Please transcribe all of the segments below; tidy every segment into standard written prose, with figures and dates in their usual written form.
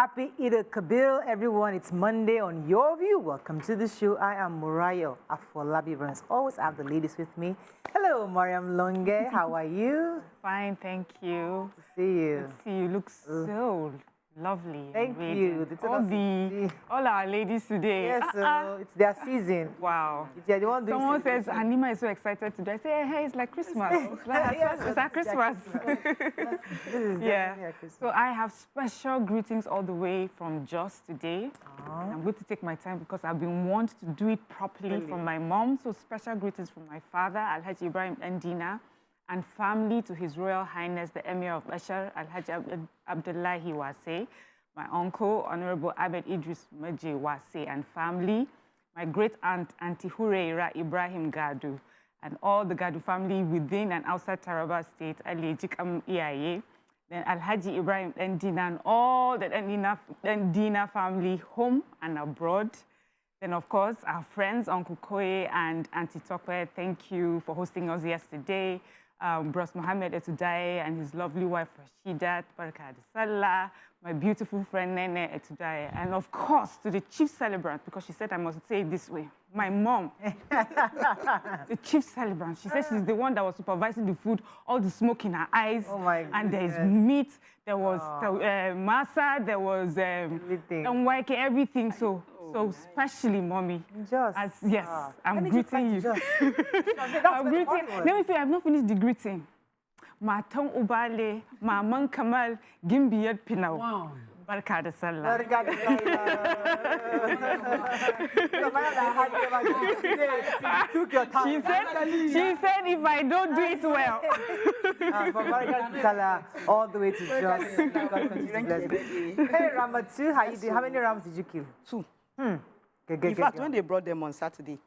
Happy Eid-El-Kabir, everyone. It's Monday on Your View. Welcome to the show. I am Morayo. Afolabi Burns. Always have the ladies with me. Hello, Mariam Longe. How are you? Fine, thank you. Good to see you. Good to see you. You look so lovely. Thank and you. All our ladies today. Yes, it's their season. Wow. Yeah, the one Someone says Anima is so excited today. I say, hey, it's like Christmas. It's like Christmas. Yeah. So I have special greetings all the way from Jos today. I'm going to take my time because I've been wanting to do it properly from my mom. So special greetings from my father, Alhaji Ibrahim Ndina, and family to His Royal Highness, the Emir of Bashar, Alhaji Abdullahi Wase, my uncle, Honorable Abed Idris Meje Wase, and family, my great-aunt, Auntie Hureira Ibrahim Gadu, and all the Gadu family within and outside Taraba State, Alejikam Iaye, then Alhaji Ibrahim Ndina, and all the Ndina family, home and abroad. Then, of course, our friends, Uncle Koye and Auntie Tokwe, thank you for hosting us yesterday. Bros Mohammed Etudaye and his lovely wife, Rashidat, Baraka Sallah, my beautiful friend, Nene Etudaye, and, of course, to the chief celebrant, because she said I must say it this way, my mom, the chief celebrant. She said she's the one that was supervising the food, all the smoke in her eyes, and there's meat, there was masa, there was everything. So especially, mommy. Yes, I'm greeting you. I'm greeting. Let me feel I've not finished the greeting. Ma tong ubale, ma man kamal, gimbiyat pinau. Wow. Barka da Sallah. Barka da She said if I don't do it well. From Barka da Sallah all the way to Jos. Hey, Ramatu, how you doing? How many rams did you kill? 2. In fact, when they brought them on Saturday,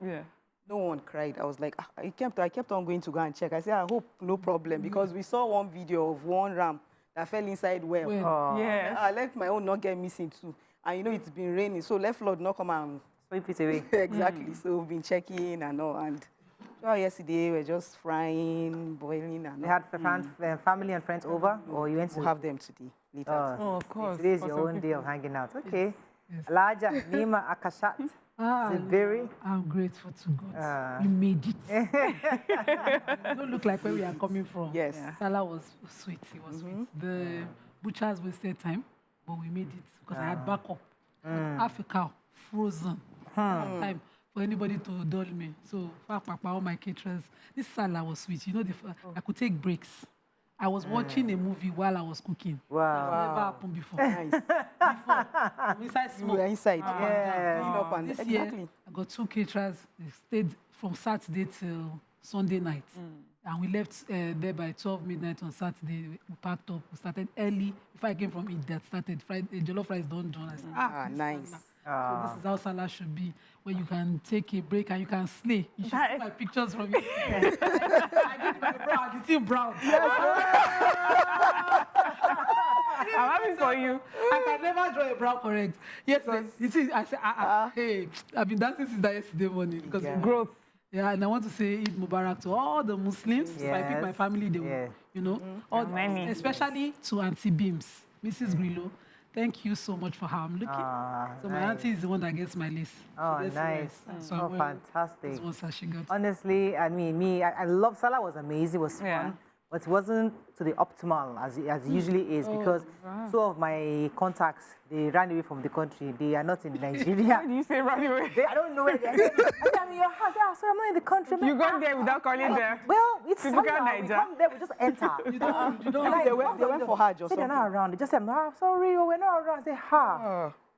no one cried. I was like, I kept on going to go and check. I said, I hope no problem, because we saw one video of one ram that fell inside well. Yes. I let my own not get missing too. And you know, it's been raining, so left Lord not come and sweep it away. Exactly. So we've been checking and all. And yesterday, we were just frying, boiling. And they had family and friends over, or you went to have them today? Later. Oh, of course. Today is your own day of hanging out. Okay. Yes. Laja, Nima Akashat, Zibiri. I'm grateful to God. We made it. It don't look like where we are coming from. Yes. Sallah was sweet. It was sweet. The butchers wasted time, but we made it because I had backup. Half a cow, frozen. Time for anybody to dull me. So, all my caterers. This Sallah was sweet. You know, I could take breaks. I was watching a movie while I was cooking. Wow. That never happened before. Nice. Before, inside smoke. You were inside. Yeah. This year, I got 2 caterers. They stayed from Saturday till Sunday night. And we left there by 12 midnight on Saturday. We packed up. We started early. Before I came from Eid, that started. Friday, jollof rice done. I said, nice. So this is how Sallah should be, where you can take a break and you can slay. You should see my pictures from it. I did my brown. You see brown. I'm happy for you. I can never draw a brow correct. Yes, you see, I said, hey, I've been dancing since that yesterday morning because of growth. Yeah, and I want to say Eid Mubarak to all the Muslims. If I pick my family, they will, you know, all especially to Auntie Beams, Mrs. Grillo. Thank you so much for how I'm looking. So my auntie is the one that gets my list. Oh, so nice. So fantastic. This one she got. Honestly, I mean, I love Sallah. Was amazing. It was fun. But it wasn't to the optimal as it usually is, because some of my contacts, they ran away from the country. They are not in Nigeria. How do you say run away? I don't know where they are. I'm in your house. So I'm not in the country. You got there without calling them. Well, it's Sallah. We come there, we just enter. You don't they went for Hajj or something. They're not around. They just said, sorry, we're not around. I say,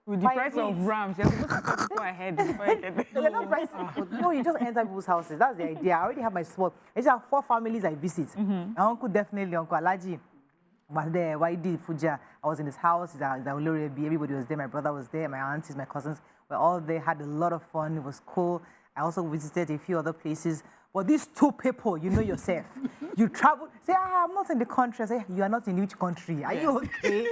with the price of rams, you're supposed to go ahead before you get there. You're not pricing. No, you just enter people's houses. That's the idea. I already have my spot. I just have 4 families I visit. My uncle, definitely, Uncle Alaji was there. YD Fuja. I was in his house. Everybody was there. My brother was there. My aunties, my cousins were all there. Had a lot of fun. It was cool. I also visited a few other places. But these 2 people, you know yourself. You travel, say, I'm not in the country. I say, you are not in which country? Are you okay?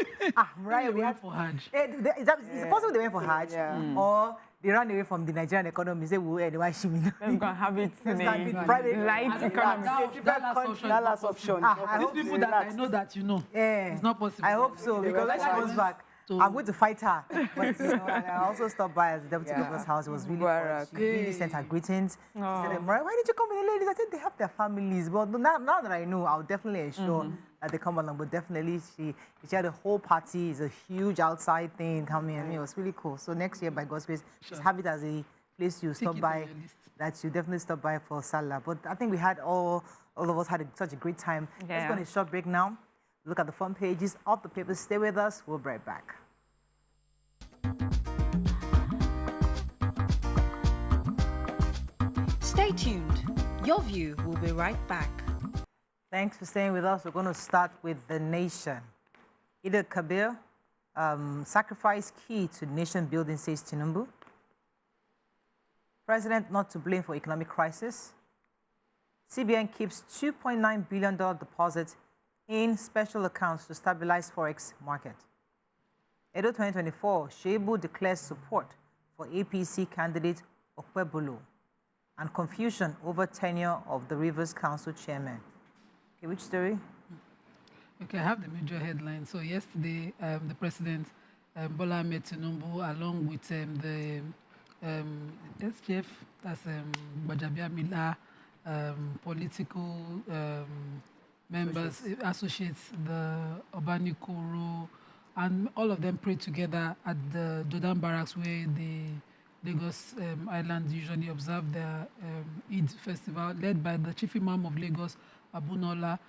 Mariah, we went for Hajj. Is it possible they went for Hajj? Or they ran away from the Nigerian economy? Say, well, anyway, she mean. They're going to have it in a private light economy. That last option. These people that I know that you know. It's not possible. I hope so, because when she goes back, So I'm going to fight her. But you know, I also stopped by at the deputy governor's house. It was really fun. She really sent her greetings. She said, Morayo, why did you come with the ladies? I said, they have their families. But now that I know, I'll definitely ensure that they come along. But definitely, she had a whole party. It's a huge outside thing coming. I mean, it was really cool. So next year, by God's grace, just have it as a place you stop by, that you definitely stop by for Sallah. But I think we had all of us had such a great time. Let's go on a short break now. Look at the front pages of the papers. Stay with us. We'll be right back. Stay tuned. Your View will be right back. Thanks for staying with us. We're going to start with the nation. Eid-El-Kabir, sacrifice key to nation building, says Tinubu. President not to blame for economic crisis. CBN keeps $2.9 billion deposit in special accounts to stabilize forex market. Edo 2024, Shebu declares support for APC candidate Okwebolo, and confusion over tenure of the Rivers Council chairman. Okay, which story? Okay, I have the major headline. So yesterday, the president, Bola Ahmed Tinubu, along with the SGF, that's Bajabia Mila, political members, associates, the Obanikoro, and all of them prayed together at the Jordan Barracks, where the Lagos Island usually observe their Eid festival, led by the chief imam of Lagos, Abunola,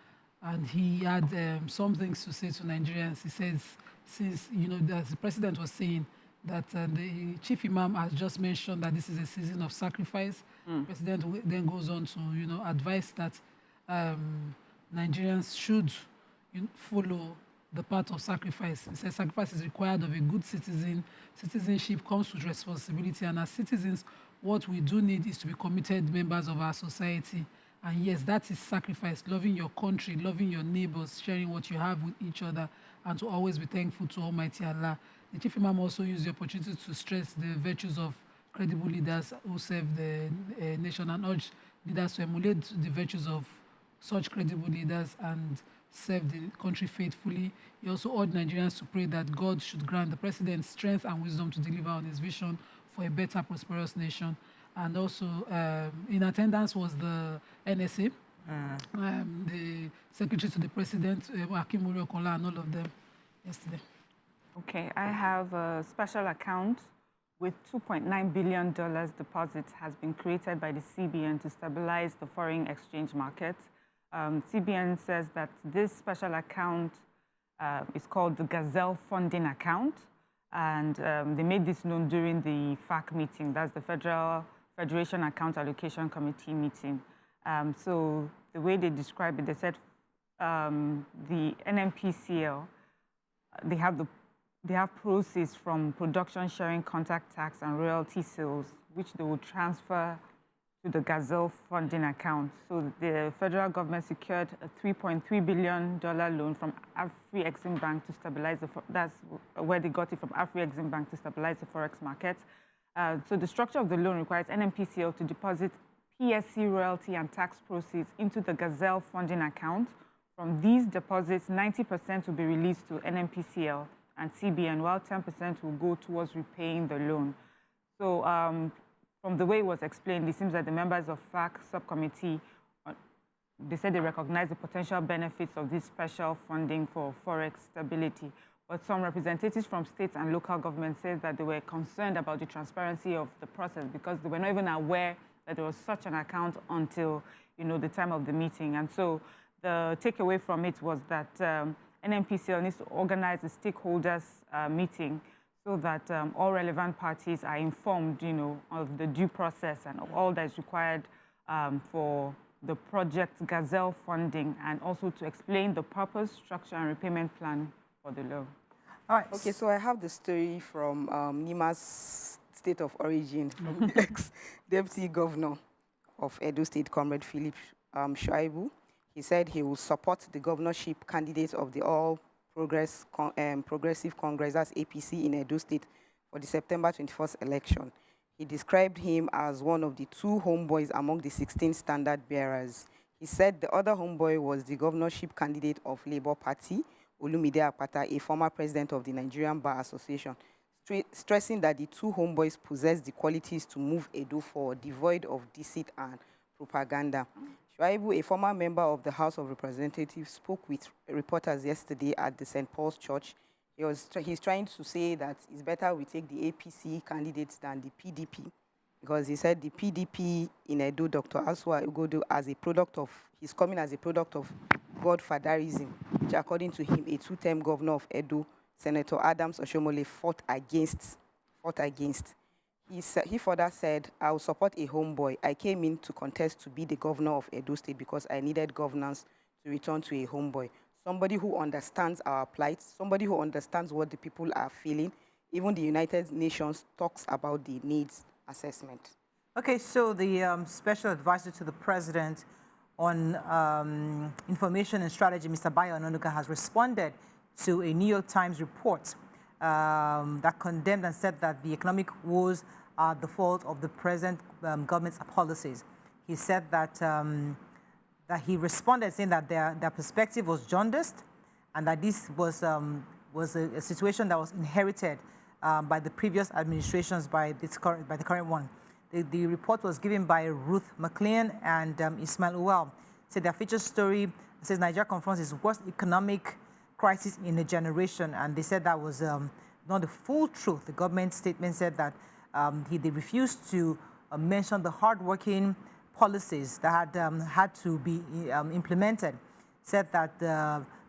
and he had some things to say to Nigerians. He says, since, you know, the president was saying that the chief imam has just mentioned that this is a season of sacrifice. The president then goes on to, you know, advise that Nigerians should follow the path of sacrifice. He says sacrifice is required of a good citizen. Citizenship comes with responsibility, and as citizens, what we do need is to be committed members of our society. And yes, that is sacrifice, loving your country, loving your neighbors, sharing what you have with each other, and to always be thankful to Almighty Allah. The chief imam also used the opportunity to stress the virtues of credible leaders who serve the nation, and urge leaders to emulate the virtues of such credible leaders and serve the country faithfully. He also urged Nigerians to pray that God should grant the president strength and wisdom to deliver on his vision for a better, prosperous nation. And also, in attendance was the NSA, the secretary to the president, Akim Morayo, and all of them yesterday. Okay, I have a special account with $2.9 billion deposit has been created by the CBN to stabilize the foreign exchange market. CBN says that this special account is called the Gazelle Funding Account, and they made this known during the FAC meeting. That's the Federation Account Allocation Committee meeting. So the way they describe it, they said the NMPCL, they have proceeds from production sharing, contact tax, and royalty sales, which they will transfer to the Gazelle funding account. So the federal government secured a $3.3 billion loan from Afri-Exim Bank to stabilize that's where they got it from, Afri-Exim Bank, to stabilize the forex market. So the structure of the loan requires NMPCL to deposit PSC royalty and tax proceeds into the Gazelle funding account. From these deposits, 90% will be released to NMPCL and CBN, while 10% will go towards repaying the loan. So from the way it was explained, it seems that the members of FAC subcommittee, they said they recognize the potential benefits of this special funding for forex stability. But some representatives from states and local governments said that they were concerned about the transparency of the process because they were not even aware that there was such an account until, you know, the time of the meeting. And so the takeaway from it was that NMPCL needs to organize a stakeholders meeting so that all relevant parties are informed, you know, of the due process and of all that is required for the project Gazelle funding, and also to explain the purpose, structure, and repayment plan for the loan. All right. Okay, so I have the story from Nima's state of origin, from the ex-deputy governor of Edo State, Comrade Philip Shuaibu. He said he will support the governorship candidate of the All Progressive Congress, that's APC, in Edo State for the September 21st election. He described him as one of the 2 homeboys among the 16 standard bearers. He said the other homeboy was the governorship candidate of Labour Party, Olumide Akpata, a former president of the Nigerian Bar Association, stressing that the two homeboys possess the qualities to move Edo forward, devoid of deceit and propaganda. Shuaibu, a former member of the House of Representatives, spoke with reporters yesterday at the St. Paul's Church. He's trying to say that it's better we take the APC candidates than the PDP, because he said the PDP in Edo, Dr. Aswa Ugodo, he's coming as a product of godfatherism, which according to him, a two-term governor of Edo, Senator Adams Oshomole, fought against. He further said, I will support a homeboy. I came in to contest to be the governor of Edo State because I needed governance to return to a homeboy. Somebody who understands our plight, somebody who understands what the people are feeling. Even the United Nations talks about the needs assessment. Okay, so the special advisor to the president on information and strategy, Mr. Bayo Ononuga, has responded to a New York Times report that condemned and said that the economic woes are the fault of the present government's policies. He said that that he responded saying that their perspective was jaundiced and that this was a situation that was inherited by the previous administrations, by the current one. The report was given by Ruth McLean and Ismail Uwal. Said their feature story says Nigeria confronts its worst economic crisis in a generation, and they said that was not the full truth. The government statement said that they refused to mention the hardworking policies that had to be implemented. Said that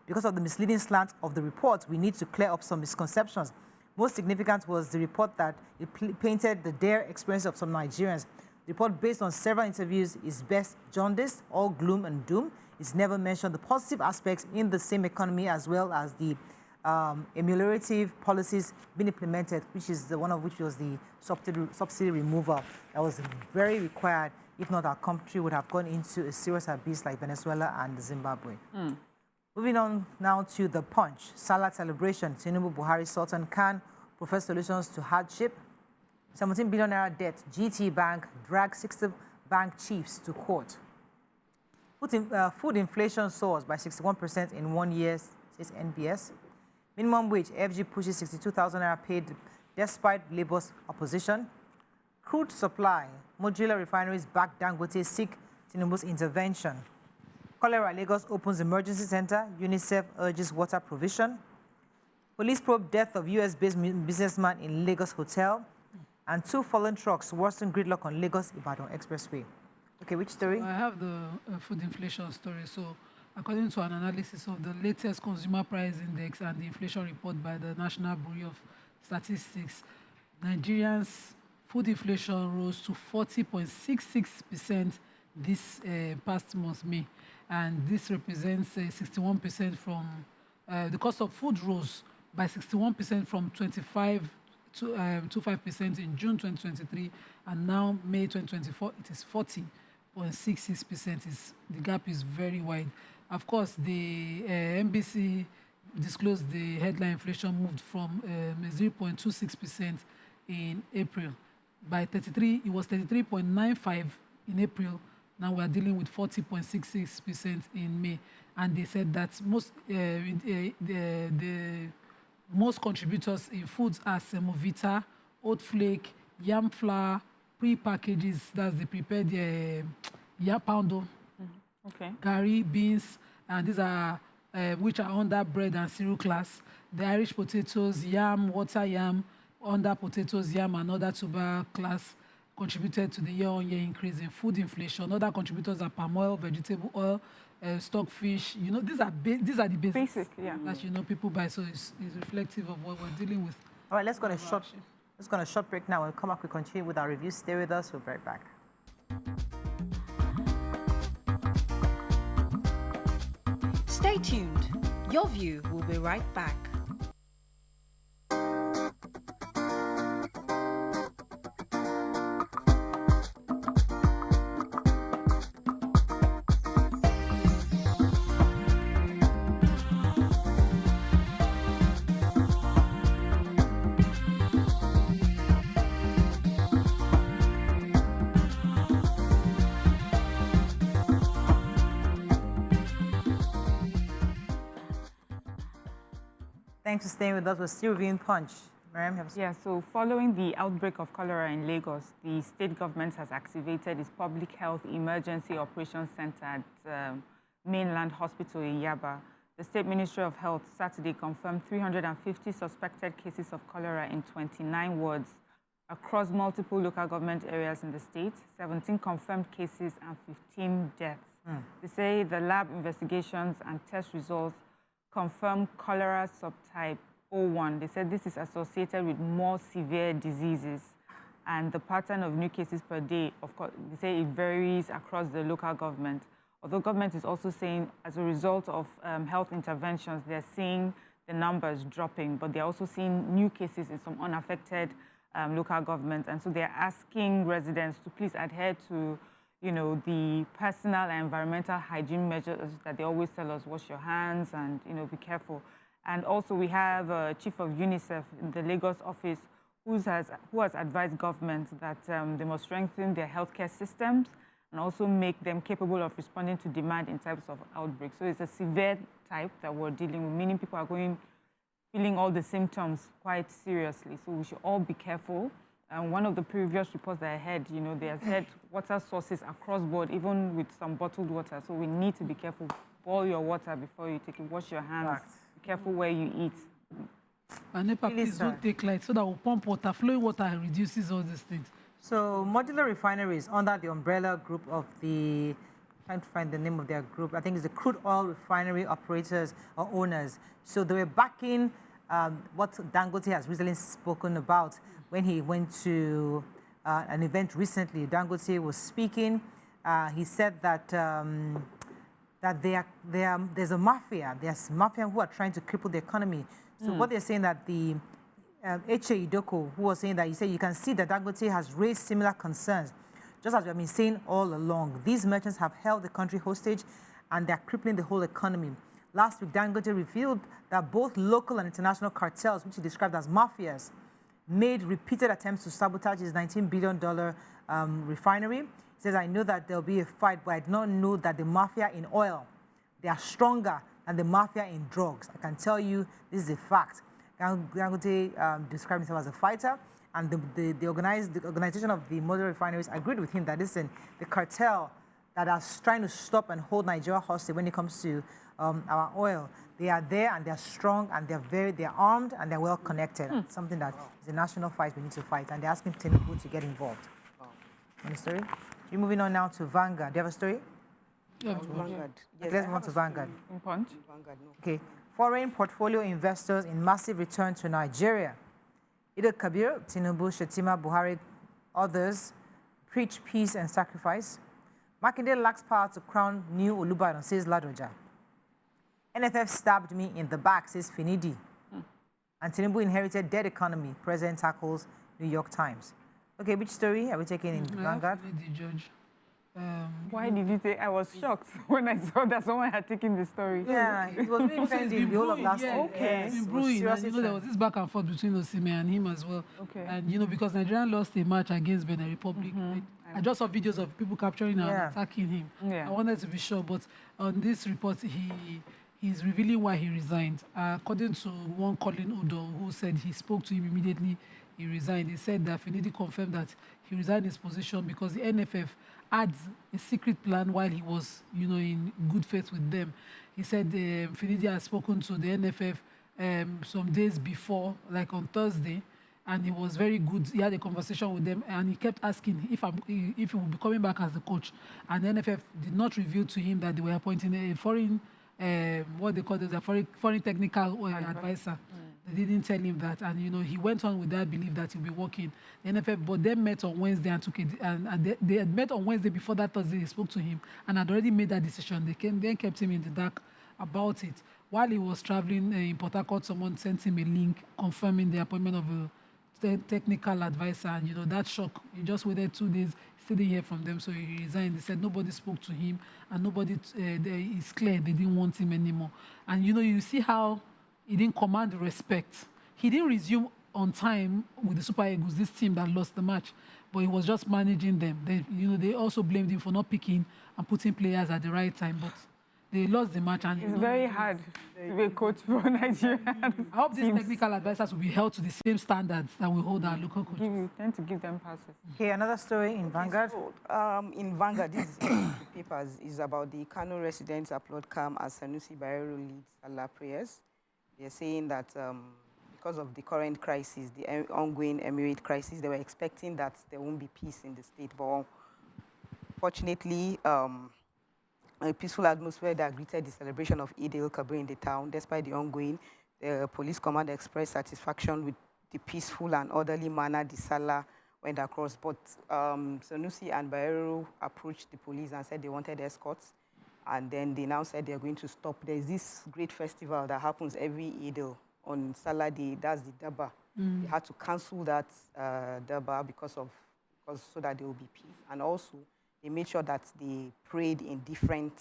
because of the misleading slant of the report, we need to clear up some misconceptions. Most significant was the report that it painted the dire experience of some Nigerians. The report, based on several interviews, is best jaundiced, all gloom and doom. It's never mentioned the positive aspects in the same economy as well as the ameliorative policies being implemented, which is one of which was the subsidy removal that was very required. If not, our country would have gone into a serious abyss like Venezuela and Zimbabwe. Moving on now to the Punch. Sallah celebration. Tinubu Buhari Sultan Khan professed solutions to hardship. 17 billion naira debt. GT Bank dragged 60 bank chiefs to court. Food inflation soars by 61% in 1 year, says NBS. Minimum wage, FG pushes 62,000 naira paid despite Labour's opposition. Crude supply. Modular refineries back Dangote seek Tinubu's intervention. Cholera, Lagos opens emergency center. UNICEF urges water provision. Police probe death of US-based businessman in Lagos hotel. And 2 fallen trucks worsen gridlock on Lagos-Ibadan Expressway. Okay, which story? I have the food inflation story. So, according to an analysis of the latest consumer price index and the inflation report by the National Bureau of Statistics, Nigerians' food inflation rose to 40.66% this past month, May. And this represents 61% from, the cost of food rose by 61% from 25% to 5% in June 2023, and now May 2024, it is 40.66%. The gap is very wide. Of course, the NBC disclosed the headline inflation moved from 0.26% in April. By 33, it was 33.95 in April. Now we are dealing with 40.66% in May. And they said that the most contributors in foods are semovita, oat flake, yam flour, pre-packages, that's the prepared yam poundo, gari, beans, and these are which are under bread and cereal class. The Irish potatoes, yam, water yam, under potatoes, yam, and other tuber class contributed to the year-on-year increase in food inflation. Other contributors are palm oil, vegetable oil, stockfish. You know, these are the basics that people buy. So it's reflective of what we're dealing with. All right, let's go on a short break now. When we come back, we continue with our review. Stay with us. We'll be right back. Stay tuned. Your View will be right back. Thanks for staying with us. We're still reviewing Punch. Mariam, yeah, so following the outbreak of cholera in Lagos, the state government has activated its Public Health Emergency Operations Center at Mainland Hospital in Yaba. The State Ministry of Health Saturday confirmed 350 suspected cases of cholera in 29 wards across multiple local government areas in the state, 17 confirmed cases and 15 deaths. They say the lab investigations and test results confirm cholera subtype 01. They said this is associated with more severe diseases, and the pattern of new cases per day, of course, they say it varies across the local government. Although government is also saying as a result of health interventions, they're seeing the numbers dropping, but they're also seeing new cases in some unaffected local governments. And so they're asking residents to please adhere to, the personal and environmental hygiene measures that they always tell us: wash your hands and, be careful. And also we have a chief of UNICEF in the Lagos office who has advised government that they must strengthen their healthcare systems and also make them capable of responding to demand in types of outbreaks. So it's a severe type that we're dealing with, meaning people are feeling all the symptoms quite seriously. So we should all be careful. And one of the previous reports that I had, they have said water sources across board, even with some bottled water. So we need to be careful. Boil your water before you take it. Wash your hands. Be careful where you eat. And NEPA, please don't take light so that we'll pump water. Flowing water reduces all these things. So modular refineries under the umbrella group of the, trying to find the name of their group, I think it's the crude oil refinery operators or owners. So they were backing what Dangote has recently spoken about when he went to an event recently. Dangote was speaking. He said that there's a mafia. There's mafia who are trying to cripple the economy. So what they're saying that the Eche Idoko, who was saying that, he said you can see that Dangote has raised similar concerns, just as we have been saying all along. These merchants have held the country hostage and they're crippling the whole economy. Last week, Dangote revealed that both local and international cartels, which he described as mafias, made repeated attempts to sabotage his $19 billion refinery. He says, I know that there'll be a fight, but I do not know that the mafia in oil, they are stronger than the mafia in drugs. I can tell you this is a fact. Dangote described himself as a fighter, and the organization of the motor refineries agreed with him that, listen, the cartel that are trying to stop and hold Nigeria hostage when it comes to our oil, they are there and they're strong and they're armed and they're well connected. Something that is a national fight we need to fight, and they're asking Tinubu to get involved. Any story? You're moving on now to Vanguard. Do you have a story? Yeah, Vanguard. Yes, let's move on to Vanguard. In Punch? Vanguard, no. Okay. Foreign portfolio investors in massive return to Nigeria. Eid-El-Kabir, Tinubu, Shetima, Buhari, others preach peace and sacrifice. Makinde lacks power to crown new Olubadan, says Ladoja. NFF stabbed me in the back, says Finidi. And Tinubu inherited dead economy, President tackles New York Times. Okay, which story are we taking in Vanguard? The judge. Why did you say? I was shocked when I saw that someone had taken the story. Yeah, it was really trending the whole of last week. Okay. It's been brewing. And, there was this back and forth between Osime and him as well. Okay. And, because Nigeria lost a match against Benin Republic. I just saw videos of people capturing and attacking him. I wanted to be sure, but on this report, he's revealing why he resigned. According to one Colin Udo, who said he spoke to him immediately, he resigned. He said that Finidi confirmed that he resigned his position because the NFF had a secret plan while he was, in good faith with them. He said Finidi had spoken to the NFF some days before, like on Thursday, and he was very good. He had a conversation with them, and he kept asking if he would be coming back as the coach. And the NFF did not reveal to him that they were appointing a foreign, what they call it, a foreign technical advisor. They didn't tell him that, and he went on with that belief that he'll be working. The NFF, but they met on Wednesday and took it, and they had met on Wednesday before that Thursday. They spoke to him and had already made that decision. They then kept him in the dark about it. While he was traveling in Port Harcourt, someone sent him a link confirming the appointment of a technical advisor, and that shock. He just waited 2 days, still didn't hear from them, so he resigned. They said nobody spoke to him, and nobody. It's clear they didn't want him anymore. And you see how he didn't command respect. He didn't resume on time with the Super Eagles, this team that lost the match, but he was just managing them. They also blamed him for not picking and putting players at the right time. But they lost the match. And it's very hard to be a coach for Nigeria. I hope these technical advisors will be held to the same standards that we hold our local coaches. You tend to give them passes. Okay, another story in Vanguard. So, in Vanguard, this is the papers is about the Kano residents applaud calm as Sanusi Bayero leads Sallah prayers. They're saying that because of the current crisis, the ongoing Emirate crisis, they were expecting that there won't be peace in the state. But fortunately, a peaceful atmosphere that greeted the celebration of Eid-El-Kabir in the town, despite the ongoing. The police command expressed satisfaction with the peaceful and orderly manner the Sallah went across. But Sanusi and Bayero approached the police and said they wanted escorts. And then they now said they're going to stop. There's this great festival that happens every Eid on Sallah Day. That's the Daba. They had to cancel that Daba because so that there will be peace. And also, they made sure that they prayed in different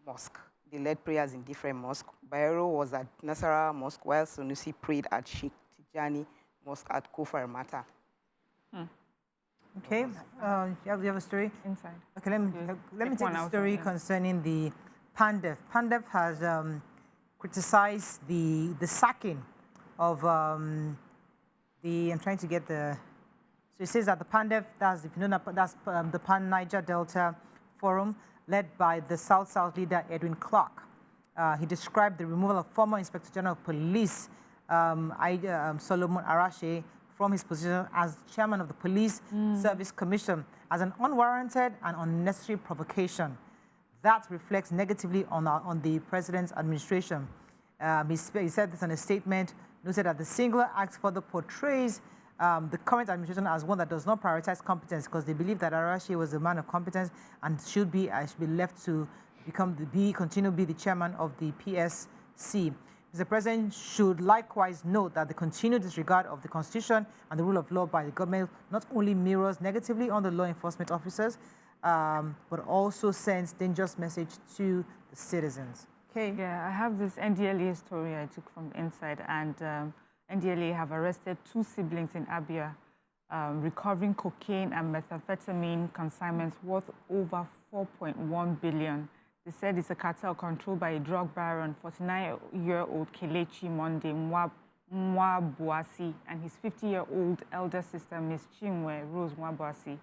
mosques. They led prayers in different mosques. Bayero was at Nasara Mosque, while Sanusi prayed at Sheikh Tijani Mosque at Kofar Mata. Okay, you have a story? Inside. Okay, let me take the story concerning the Pandef. Pandef has criticized the sacking of I'm trying to get the... So it says that the Pandef, that's the Pan-Niger Delta Forum, led by the South-South leader, Edwin Clark. He described the removal of former Inspector General of Police, Solomon Arache, from his position as chairman of the Police Service Commission as an unwarranted and unnecessary provocation. That reflects negatively on the president's administration. He said this in a statement, noted that the singular act further portrays the current administration as one that does not prioritize competence, because they believe that Arache was a man of competence and should be left to continue to be the chairman of the PSC. The President should likewise note that the continued disregard of the Constitution and the rule of law by the government not only mirrors negatively on the law enforcement officers, but also sends dangerous message to the citizens. Okay. Yeah, I have this NDLA story I took from the inside, and NDLA have arrested 2 siblings in Abia, recovering cocaine and methamphetamine consignments worth over 4.1 billion. They said it's a cartel controlled by a drug baron, 49-year-old Kelechi Monde Mwabuasi, and his 50-year-old elder sister, Miss Chinwe Rose Mwabuasi.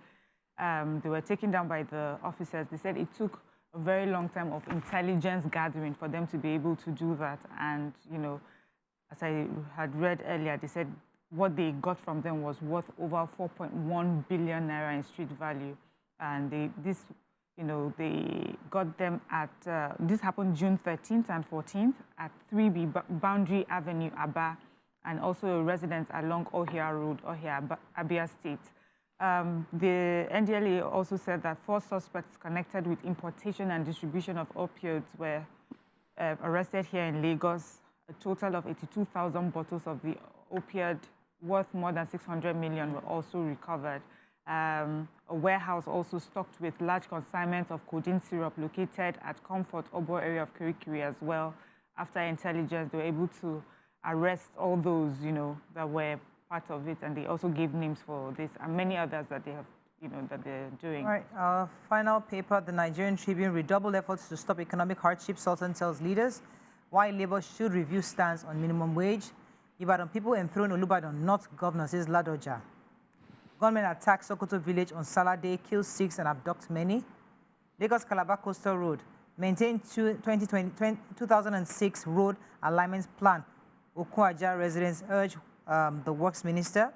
They were taken down by the officers. They said it took a very long time of intelligence gathering for them to be able to do that. And, you know, as I had read earlier, they said what they got from them was worth over 4.1 billion naira in street value. And they got them at, this happened June 13th and 14th at 3B Boundary Avenue, Aba, and also a residence along Ohia Road, Ohia, Abia State. The NDLA also said that 4 suspects connected with importation and distribution of opioids were arrested here in Lagos. A total of 82,000 bottles of the opioid worth more than 600 million were also recovered. A warehouse also stocked with large consignments of codeine syrup located at Comfort Obo area of Kirikiri as well. After intelligence, they were able to arrest all those, that were part of it, and they also gave names for this and many others that they have, that they're doing. All right, our final paper, the Nigerian Tribune, redoubled efforts to stop economic hardship, Sultan tells leaders why Labour should review stance on minimum wage. Ibadan people enthrone Olubadan, not governor, says Ladoja. Gunmen attack Sokoto village on Sallah Day, kill 6 and abduct many. Lagos Calabar Coastal Road, maintain 2006 road alignment plan. Okuaja residents urge the Works Minister.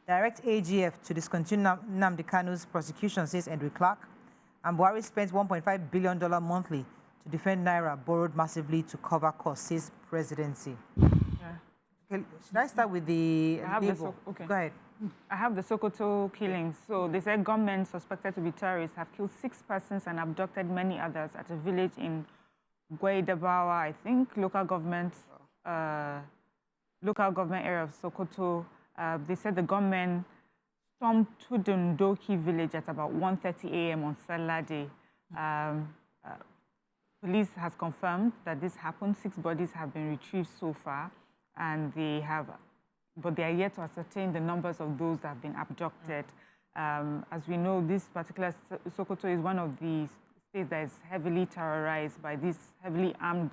Direct AGF to discontinue Nnamdi Kanu's prosecution, says Andrew Clark. And Buhari spent $1.5 billion monthly to defend Naira, borrowed massively to cover costs, says presidency. Yeah. Okay, should I start with the label? Okay. Go ahead. I have the Sokoto killings. So they said gunmen suspected to be terrorists have killed 6 persons and abducted many others at a village in Gwaidabawa, I think, local government area of Sokoto. They said the gunmen stormed Tudundoki village at about 1:30 a.m. on Sallah Day. Police has confirmed that this happened. 6 bodies have been retrieved so far, and but they are yet to ascertain the numbers of those that have been abducted. As we know, this particular Sokoto is one of the state that is heavily terrorized by these heavily armed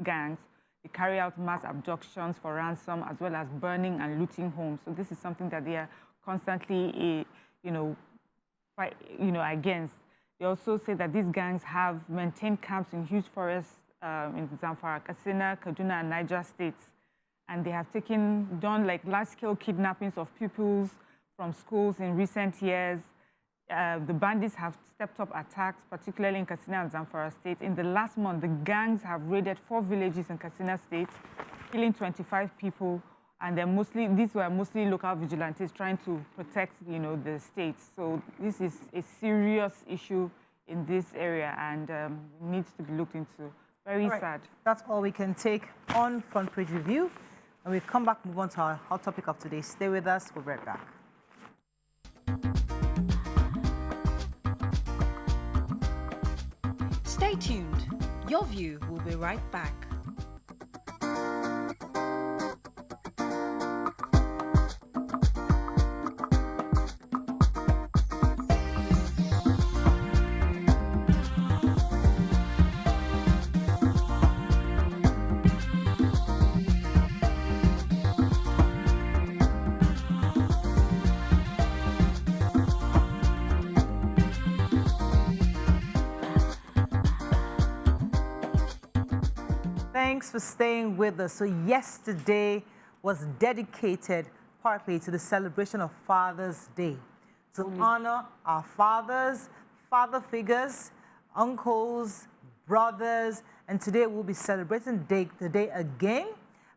gangs. They carry out mass abductions for ransom, as well as burning and looting homes. So this is something that they are constantly, against. They also say that these gangs have maintained camps in huge forests in Zamfara, Katsina, Kaduna, and Niger states. And they have done like large-scale kidnappings of pupils from schools in recent years. The bandits have stepped up attacks, particularly in Katsina and Zamfara state. In the last month, the gangs have raided 4 villages in Katsina state, killing 25 people. And these were mostly local vigilantes trying to protect, the state. So this is a serious issue in this area and needs to be looked into. Very sad. That's all we can take on Front Page Review. When we come back, move on to our hot topic of today. Stay with us. We'll be right back. Stay tuned. Your View will be right back. Thanks for staying with us. So yesterday was dedicated partly to the celebration of Father's Day, to honor our fathers, father figures, uncles, brothers, and today we'll be celebrating the day again.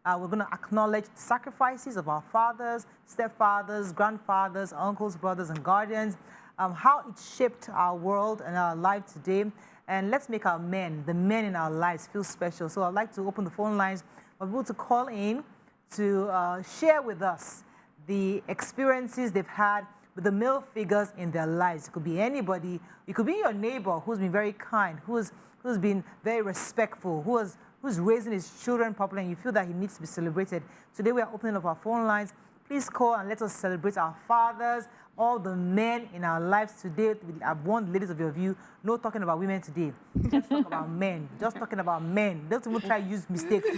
We're going to acknowledge the sacrifices of our fathers, stepfathers, grandfathers, uncles, brothers, and guardians, how it shaped our world and our life today. And let's make our men, the men in our lives, feel special. So I'd like to open the phone lines for people to call in to share with us the experiences they've had with the male figures in their lives. It could be anybody. It could be your neighbor who's been very kind, who's been very respectful, who's raising his children properly, and you feel that he needs to be celebrated. Today we are opening up our phone lines. Please call and let us celebrate our fathers, all the men in our lives today. I want ladies of your view, no talking about women today. Just talk about men. Just talking about men. Don't even try to use mistakes.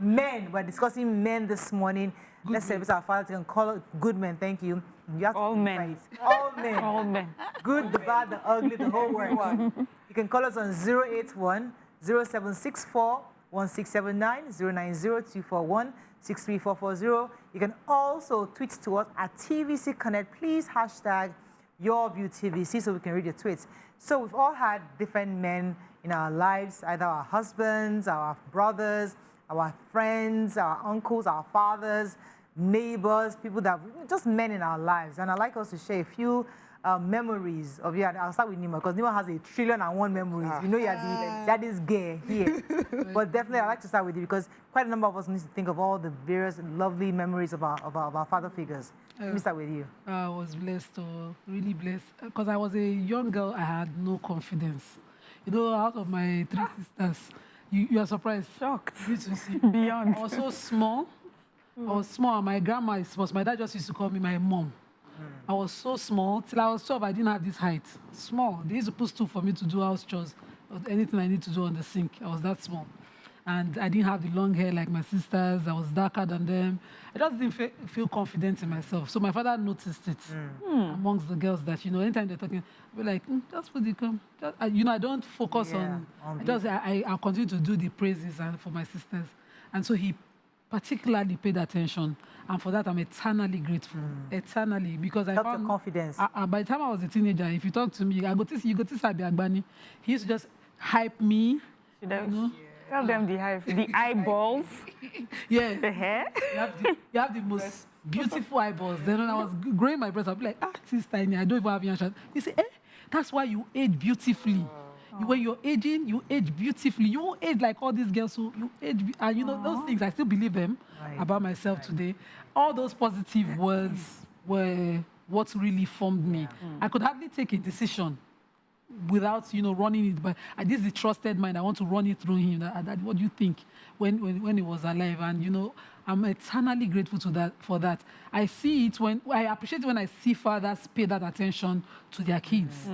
Men. We're discussing men this morning. Let's celebrate our fathers. You can call it good men. Thank you. You have all men. Right. All men. All men. Good, the bad, the ugly, the whole works. You can call us on 081 0764 1679 090 63440. You can also tweet to us at TVC Connect. Please hashtag YourViewTVC so we can read your tweets. So we've all had different men in our lives, either our husbands, our brothers, our friends, our uncles, our fathers, neighbors, people that just men in our lives. And I'd like us to share a few memories of you. I'll start with Nima because Nima has 1,000,000,001 memories. You know that is gay here. But definitely I'd like to start with you because quite a number of us need to think of all the various lovely memories of our father figures. Let me start with you. I was blessed, really blessed. Because I was a young girl, I had no confidence. You know, out of my 3 sisters, you are surprised. Shocked. You to see. Beyond. I was so small. I was small. My grandma my dad just used to call me my mom. I was so small. Till I was 12, I didn't have this height. Small. They used to put stool for me to do house chores or anything I need to do on the sink. I was that small. And I didn't have the long hair like my sisters. I was darker than them. I just didn't feel confident in myself. So my father noticed it amongst the girls that, anytime they're talking, we're like, just put the come. I don't focus on... I'll continue to do the praises for my sisters. And so he particularly paid attention. And for that, I'm eternally grateful. Eternally. Because I found... confidence. By the time I was a teenager, if you talk to me, you go to Sabi Agbani. He used to just hype me. Tell them the hype. The eyeballs. Yeah. The hair. You have the most beautiful eyeballs. Then when I was growing my breasts, I'd be like, this is tiny. I don't even have young. You say, that's why you age beautifully. When you're aging, you age beautifully. You won't age like all these girls who you age. And those things, I still believe them about myself today. All those positive words were what really formed me. I could hardly take a decision without, running it. But this is the trusted mind. I want to run it through him. What do you think when he was alive? And, I'm eternally grateful for that. I see it I appreciate it when I see fathers pay that attention to their kids.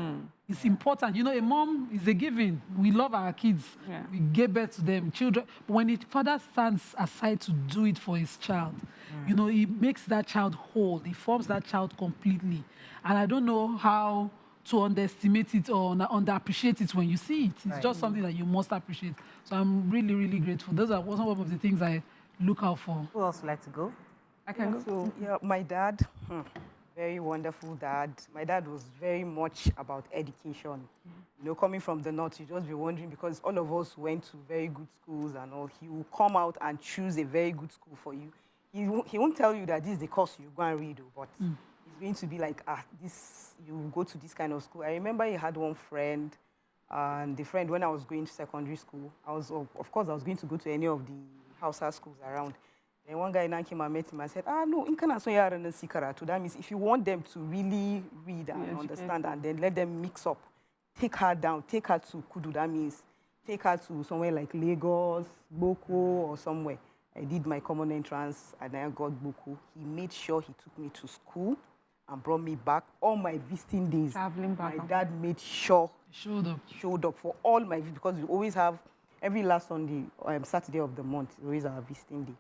It's important. You know, a mom is a giving. We love our kids. Yeah. We give birth to them, children. But when a father stands aside to do it for his child, you know, he makes that child whole. He forms that child completely. And I don't know how to underestimate it or underappreciate it when you see it. It's just something that you must appreciate. So I'm really, really grateful. Those are some of the things I look out for. Who else would like to go? I can go. So, yeah, my dad, very wonderful dad. My dad was very much about education. You know, coming from the north, you just be wondering, because all of us went to very good schools and all. He will come out and choose a very good school for you. He won't tell you that this is the course you go and read, but it's going to be like, you go to this kind of school. I remember he had one friend, and the friend, when I was going to secondary school, of course, I was going to go to any of the Hausa schools around. And one guy now came and met him and said, no, in Kana so yaran na sikaratu. That means if you want them to really read and understand and then let them mix up, take her down, take her to Kudu. That means take her to somewhere like Lagos, Boko, or somewhere. I did my common entrance and I got Boko. He made sure he took me to school and brought me back all my visiting days. Traveling back. My dad made sure Showed up for all my visits, because we always have every last Sunday, Saturday of the month, is always our visiting day.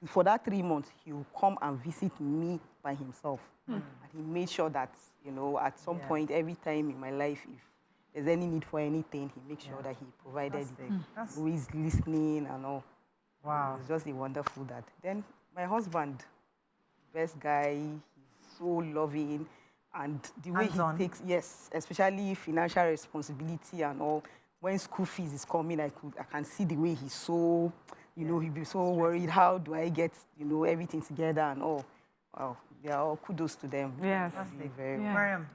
For that 3 months, he will come and visit me by himself. And he made sure that, you know, at some point, every time in my life, if there's any need for anything, he makes sure that he provided it. Always listening and all. Wow. He's just a wonderful dad. Then my husband, best guy, he's so loving. And the way he takes, especially financial responsibility and all. When school fees is coming, I can see the way he's so, you know, he'd be so worried. How do I get, you know, everything together and all? Wow, they are all kudos to them. Yes. Very Mariam.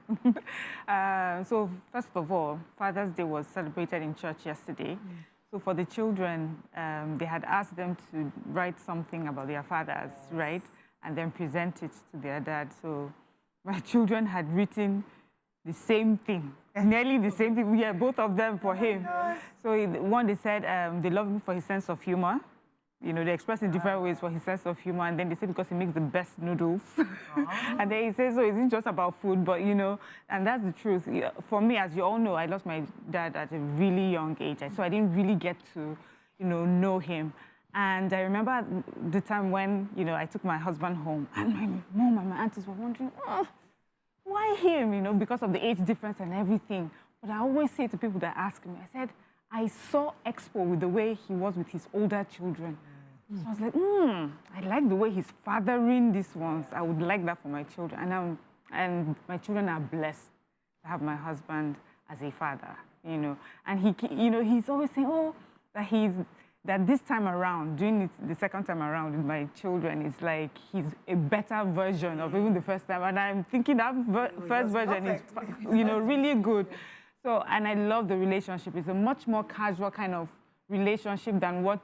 So first of all, Father's Day was celebrated in church yesterday. So for the children, they had asked them to write something about their fathers, right? And then present it to their dad. So my children had written the same thing, nearly the same thing. Yeah, both of them for him. So one, they said they love him for his sense of humor. You know, they express in different ways for his sense of humor. And then they say because he makes the best noodles. And then he says, so it's just about food, but, you know, and that's the truth. For me, as you all know, I lost my dad at a really young age. So I didn't really get to, you know him. And I remember the time when, you know, I took my husband home and my mom and my aunties were wondering, why him, you know, because of the age difference and everything. But I always say to people that ask me, I said, I saw Expo with the way he was with his older children. So I was like, I like the way he's fathering these ones. I would like that for my children. And my children are blessed to have my husband as a father, you know. And he, you know, he's always saying, that this time around, doing it the second time around with my children, is like he's a better version of even the first time. And I'm thinking that first version is, you know, really good. So, and I love the relationship. It's a much more casual kind of relationship than what,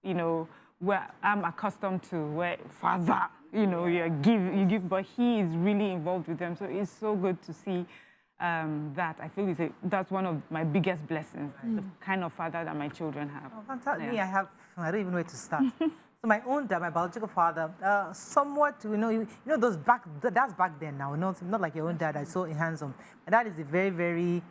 you know, where I'm accustomed to, where father, you know, you give, but he is really involved with them. So it's so good to see that. I feel that's one of my biggest blessings, the kind of father that my children have. Oh, fantastic. Yeah. I don't even know where to start. So my own dad, my biological father, somewhat, you know those that's back then now, not like your own dad I saw in hands-on. My dad is a very, very,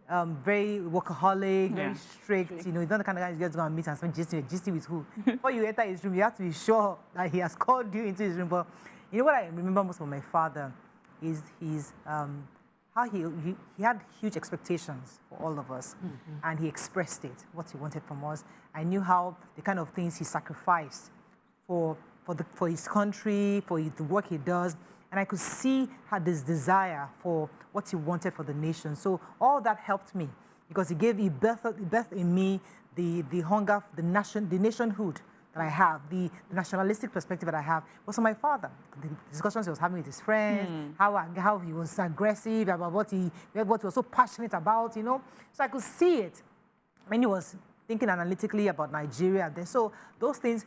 very workaholic, very strict. You know, he's not the kind of guy you just go and meet and spend gisting with who. Before you enter his room, you have to be sure that he has called you into his room. But you know what I remember most of my father is his how he had huge expectations for all of us, and he expressed it, what he wanted from us. I knew how the kind of things he sacrificed for his country, for the work he does, and I could see had this desire for what he wanted for the nation. So all that helped me, because he birthed in me the hunger, the nationhood that I have, the nationalistic perspective that I have, was from my father. The discussions he was having with his friends, how he was aggressive about what he was so passionate about, you know. So I could see it when he was thinking analytically about Nigeria. So those things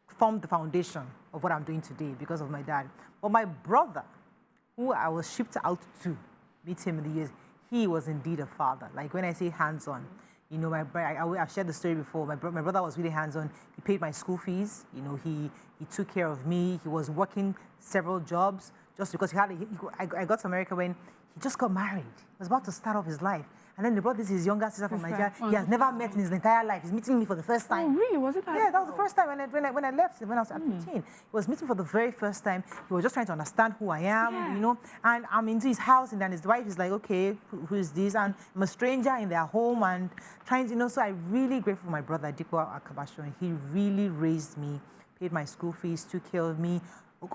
formed the foundation of what I'm doing today because of my dad. But my brother, who I was shipped out to meet him in the years, he was indeed a father. Like when I say hands-on, you know, I've shared the story before. My brother was really hands-on. He paid my school fees. You know, he He took care of me. He was working several jobs just because I got to America when he just got married. He was about to start off his life. And then they brought his younger sister from Nigeria. He has never met in his entire life. He's meeting me for the first time. Oh, really? Was it that? Yeah, that was the first time when I left, when I was at 15. He was meeting for the very first time. He was just trying to understand who I am, you know. And I'm into his house, and then his wife is like, okay, who is this? And I'm a stranger in their home and trying to, you know, so I'm really grateful for my brother, Dikwa Akabashon. He really raised me, paid my school fees, took care of me,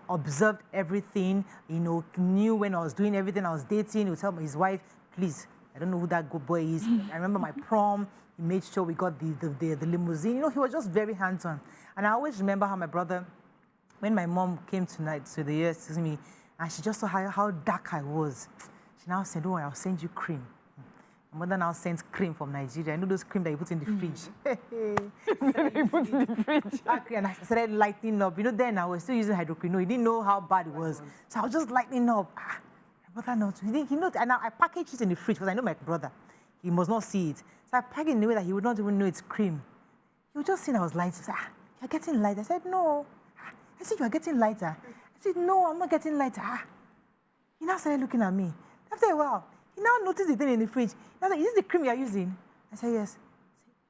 observed everything, you know, knew when I was doing everything, I was dating. He would tell his wife, please, I don't know who that good boy is. I remember my prom. He made sure we got the limousine. You know, he was just very hands-on. And I always remember how my brother, when my mom came tonight to the US to see me, and she just saw how dark I was. She now said, don't worry, I'll send you cream. My mother now sends cream from Nigeria. I know those cream that you put in the fridge. You put in the fridge. And I started lighting up. You know, then I was still using hydroquinone. He didn't know how bad it was. So I was just lighting up. Brother knows. He knows, and I package it in the fridge because I know my brother. He must not see it. So I packed it in a way that he would not even know it's cream. He would just see I was lighting. He said, you're getting lighter. I said, no. I said, you're getting lighter. I said, no, I'm not getting lighter. He now started looking at me. After a while, he now noticed the thing in the fridge. He said, is this the cream you're using? I said, yes.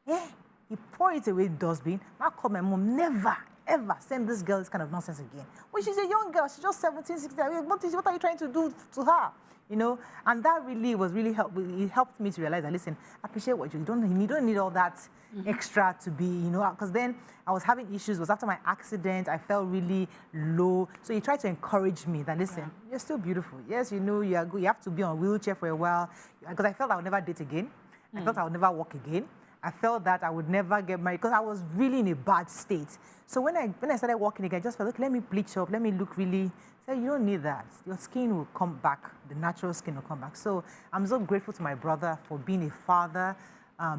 He said, yeah. He poured it away in the dustbin. I called my mom, never, ever send this girl this kind of nonsense again. When she's a young girl, she's just 17, 16. What are you trying to do to her? You know, and that really was helpful. It helped me to realize that, listen, appreciate what you don't need all that extra to be, you know, because then I was having issues. It was after my accident. I felt really low. So he tried to encourage me that, listen, you're still beautiful. Yes, you know, you are good. You have to be on a wheelchair for a while. Because I felt I would never date again. I felt I would never walk again. I felt that I would never get married because I was really in a bad state. So when I started walking again, I just felt, look, let me bleach up, let me look really. So you don't need that. Your skin will come back. The natural skin will come back. So I'm so grateful to my brother for being a father,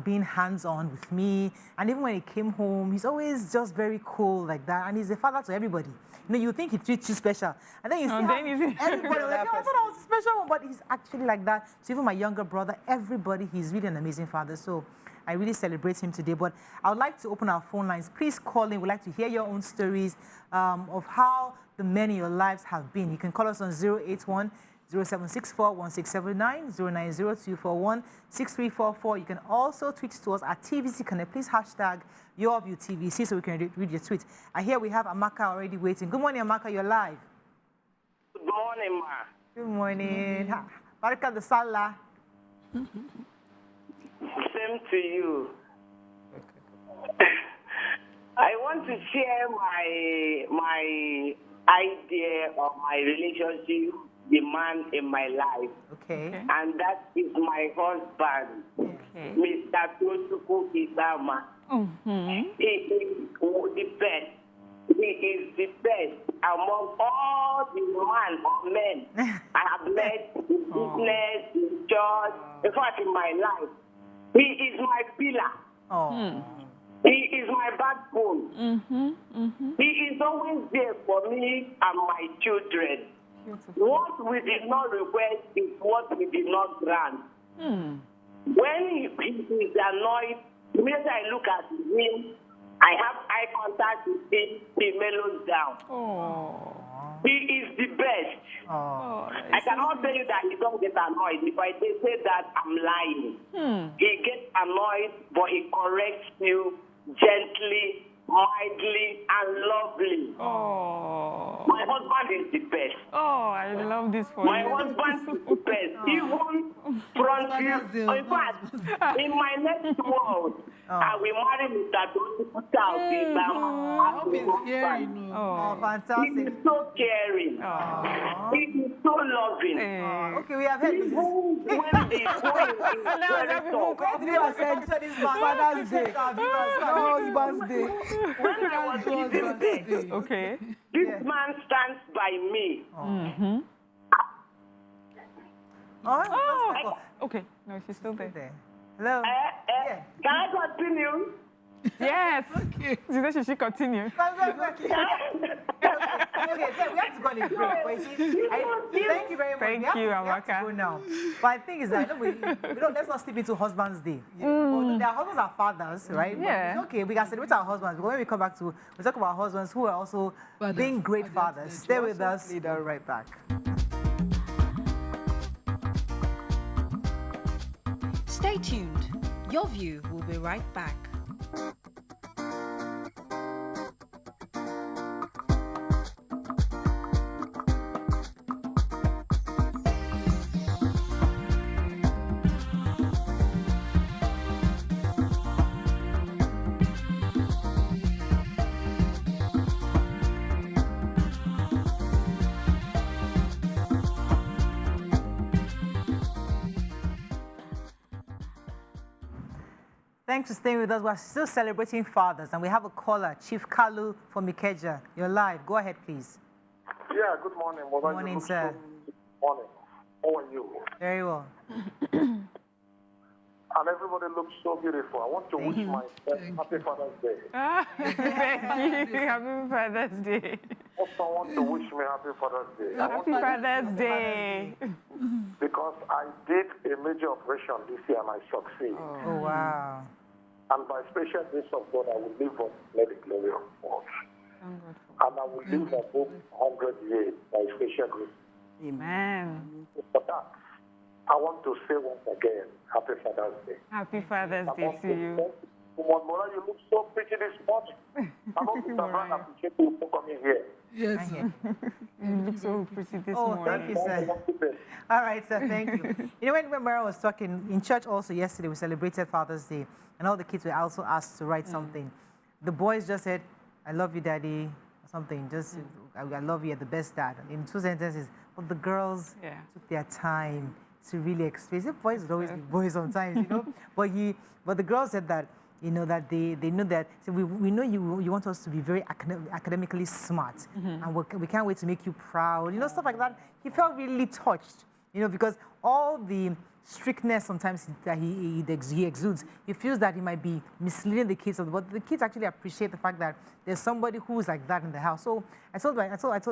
being hands-on with me. And even when he came home, he's always just very cool like that. And he's a father to everybody. You know, you think he treats you special. And then you see everybody like, I thought I was a special one, but he's actually like that. So even my younger brother, everybody, he's really an amazing father. So I really celebrate him today. But I would like to open our phone lines. Please call in. We'd like to hear your own stories of how the men in your lives have been. You can call us on 081 0764 1679 090 6344. You can also tweet to us at TVC Connect. Please hashtag YourViewTVC so we can read your tweet. I hear we have Amaka already waiting. Good morning, Amaka. You're live. Good morning, ma. Good morning. Baraka the Sallah. Same to you. I want to share my idea of my relationship, the man in my life. Okay. And that is my husband, Mr. Tosuku Isama. He is the best. He is the best among all the men I have met in business, in church, in fact, in my life. He is my pillar. He is my backbone. He is always there for me and my children. Beautiful. What we did not request is what we did not grant. When he is annoyed, immediately I look at him, I have eye contact with him, he mellows down. He is the best. I cannot tell you that he don't get annoyed. If I say that, I'm lying. He gets annoyed, but he corrects you gently, mildly, and lovely. My husband is the best. I love this for my you. My husband is the best. Even from you. In fact, in my next world, I will marry Mr. Fantastic. He is so caring. He is so loving. Okay, we have heard this. Father's Day. Husband's Day. When I was giving birth, okay. This man stands by me. Okay. No, she's still there. Hello. Can I continue? Yes. Okay. She should continue. Okay, we have to go on a break. Thank you very very much. Thank you, We have to Amaka. go now. But I think is that let's not slip into Husband's Day. Although their husbands are fathers, right? Yeah. But it's okay, we can celebrate our husbands. But when we come back to, we talk about husbands who are also being great fathers. Stay with us. We'll be right back. Stay tuned. Your View will be right back. Thanks for staying with us. We're still celebrating fathers, and we have a caller, Chief Kalu from Ikeja. You're live. Go ahead, please. Yeah, good morning. Good morning, sir. Morning. How are you? Very well. And everybody looks so beautiful. I want to wish myself Happy Father's Day. Thank you. Happy Father's Day. Also, I want to wish me Happy Father's Day. Happy Father's Day. Because I did a major operation this year and I succeeded. Oh, wow. And by special grace of God, I will live on let the glory of God. And I will live above 100 years by special grace. Amen. For that, I want to say once again, Happy Father's Day. Happy Father's Day to you. Morayo, you look so pretty this morning. I want to appreciate you for coming here. Yes, sir. You look so pretty this Oh, morning. thank you, sir. All right, sir, thank you. You know, when Morayo was talking, in church also yesterday, we celebrated Father's Day, and all the kids were also asked to write something. The boys just said, I love you, Daddy, or something. Just, I love you, you're the best dad. In 2 sentences. But the girls took their time to really express it. Boys would always be boys sometimes, you know. But the girls said that, you know, that they know that, so we know you want us to be very academically smart, and we can't wait to make you proud, you know, stuff like that. He felt really touched, you know, because all the strictness sometimes that he exudes, he feels that he might be misleading the kids, but the kids actually appreciate the fact that there's somebody who's like that in the house. So I told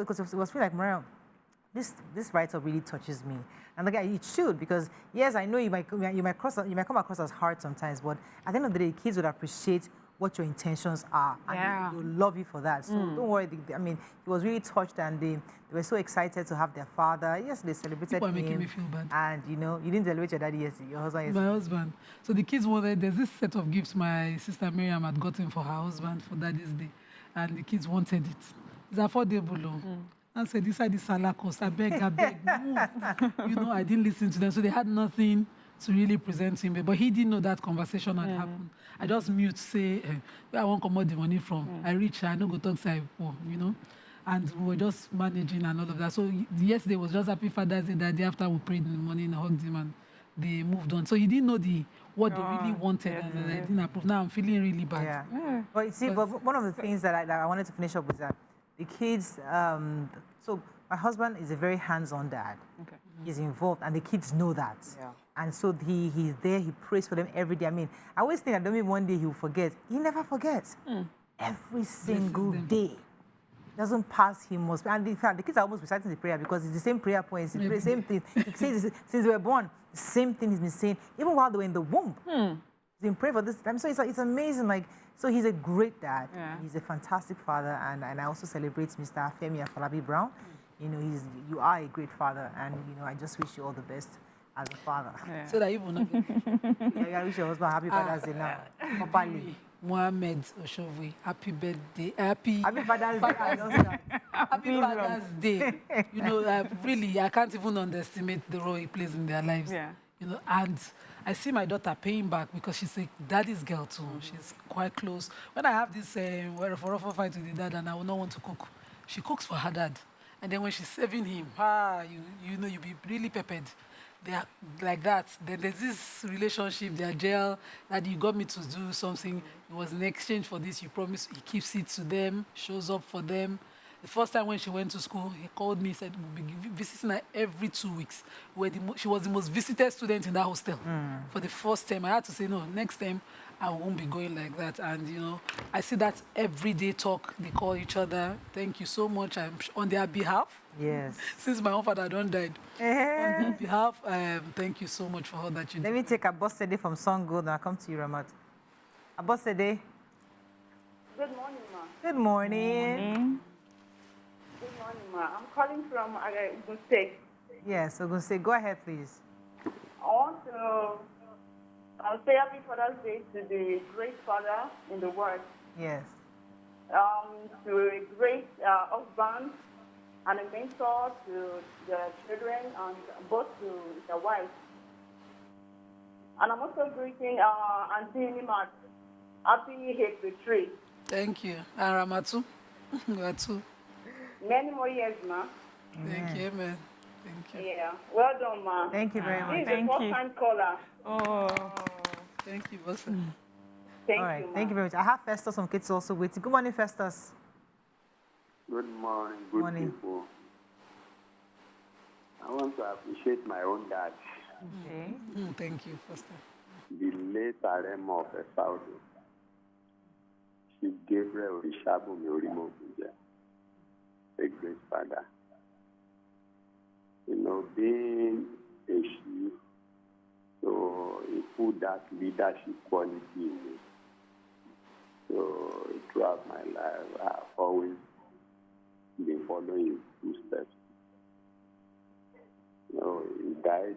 because it was feeling like, Morayo, this write-up really touches me, and like it should, because yes, I know you might come across as hard sometimes, but at the end of the day, kids would appreciate what your intentions are, and they will love you for that. So don't worry. I mean, he was really touched, and they were so excited to have their father. Yes, they celebrated People are him. making me feel bad. And you know, you didn't celebrate your daddy yesterday. Your husband yesterday. My husband. So the kids wanted, there's this set of gifts my sister Miriam had gotten for her husband for Daddy's Day, and the kids wanted it. It's affordable, though. I said, this is Sallah cost. I beg, move. You know, I didn't listen to them, so they had nothing to really present him. But he didn't know that conversation had happened. I just mute, say, where I won't come out the money from. I reach, I know go talk side, you know. And we were just managing and all of that. So yesterday was just Happy Father's Day. That day after we prayed in the morning and hugged him, and they moved on. So he didn't know what they really wanted, and I didn't approve. Now I'm feeling really bad. Yeah. But you see, but one of the things that I wanted to finish up with that the kids. So my husband is a very hands-on dad. Okay. He's involved, and the kids know that. Yeah. And so he's there. He prays for them every day. I mean, I always think that maybe one day he'll forget. He never forgets. Every single day. Doesn't pass him most. And in fact, the kids are almost reciting the prayer because it's the same prayer points. The same thing. He says since they were born, the same thing he's been saying, even while they were in the womb. He's been praying for this time. So it's amazing. Like, so he's a great dad. Yeah. He's a fantastic father, and I also celebrate Mr. Femi Afolabi Brown. You know, you are a great father, and you know, I just wish you all the best as a father. Yeah. So that you will not get I wish your husband Happy Father's Day now. Properly. Mohammed Oshovui, happy birthday. Happy Father's Day. Happy Father's Day. You know, really, I can't even underestimate the role he plays in their lives. Yeah. You know, and I see my daughter paying back because she's a daddy's girl too. She's quite close. When I have this rough fight with the dad and I will not want to cook, she cooks for her dad. And then when she's serving him, you know, you be really peppered. They are like that. Then there's this relationship, they are gel, that you got me to do something. It was in exchange for this. You promised, he keeps it to them, shows up for them. The first time when she went to school, he called me, said, we'll be visiting her every 2 weeks. She was the most visited student in that hostel. For the first time, I had to say, no, next time, I won't be going like that. And, you know, I see that everyday talk. They call each other. Thank you so much. I'm on their behalf. Yes. Since my own father don't died. On their behalf, thank you so much for all that you do. Let me take Abosede from Songo, and I'll come to you, Ramat. Abosede. Good morning, ma. Good morning. Good morning, ma. I'm calling from Ogun State. Yes, Ogun State. Go ahead, please. I want to say happy Father's Day to the great father in the world. Yes. To a great husband and a mentor to the children and both to the wife. And I'm also greeting Auntie Nimat. Happy Eid retreat. Thank you. And Ramatu. Ramatu. Many more years, ma. Thank you, man. Thank you. Yeah. Well done, ma. Thank you very much. This is a first-time caller. Oh. Thank you, boss. Thank All right. you, ma. Thank you very much. I have Festus from Kids also waiting. Good morning, Festus. Good morning, good Morning. people. I want to appreciate my own dad, Okay. Thank you, Pastor. the late RM of Saudi. Chief Gabriel Rishabumi Orimokunje, a great father. You know, being a chief, so he put that leadership quality in me. So throughout my life, I've always been following his footsteps. You know, he died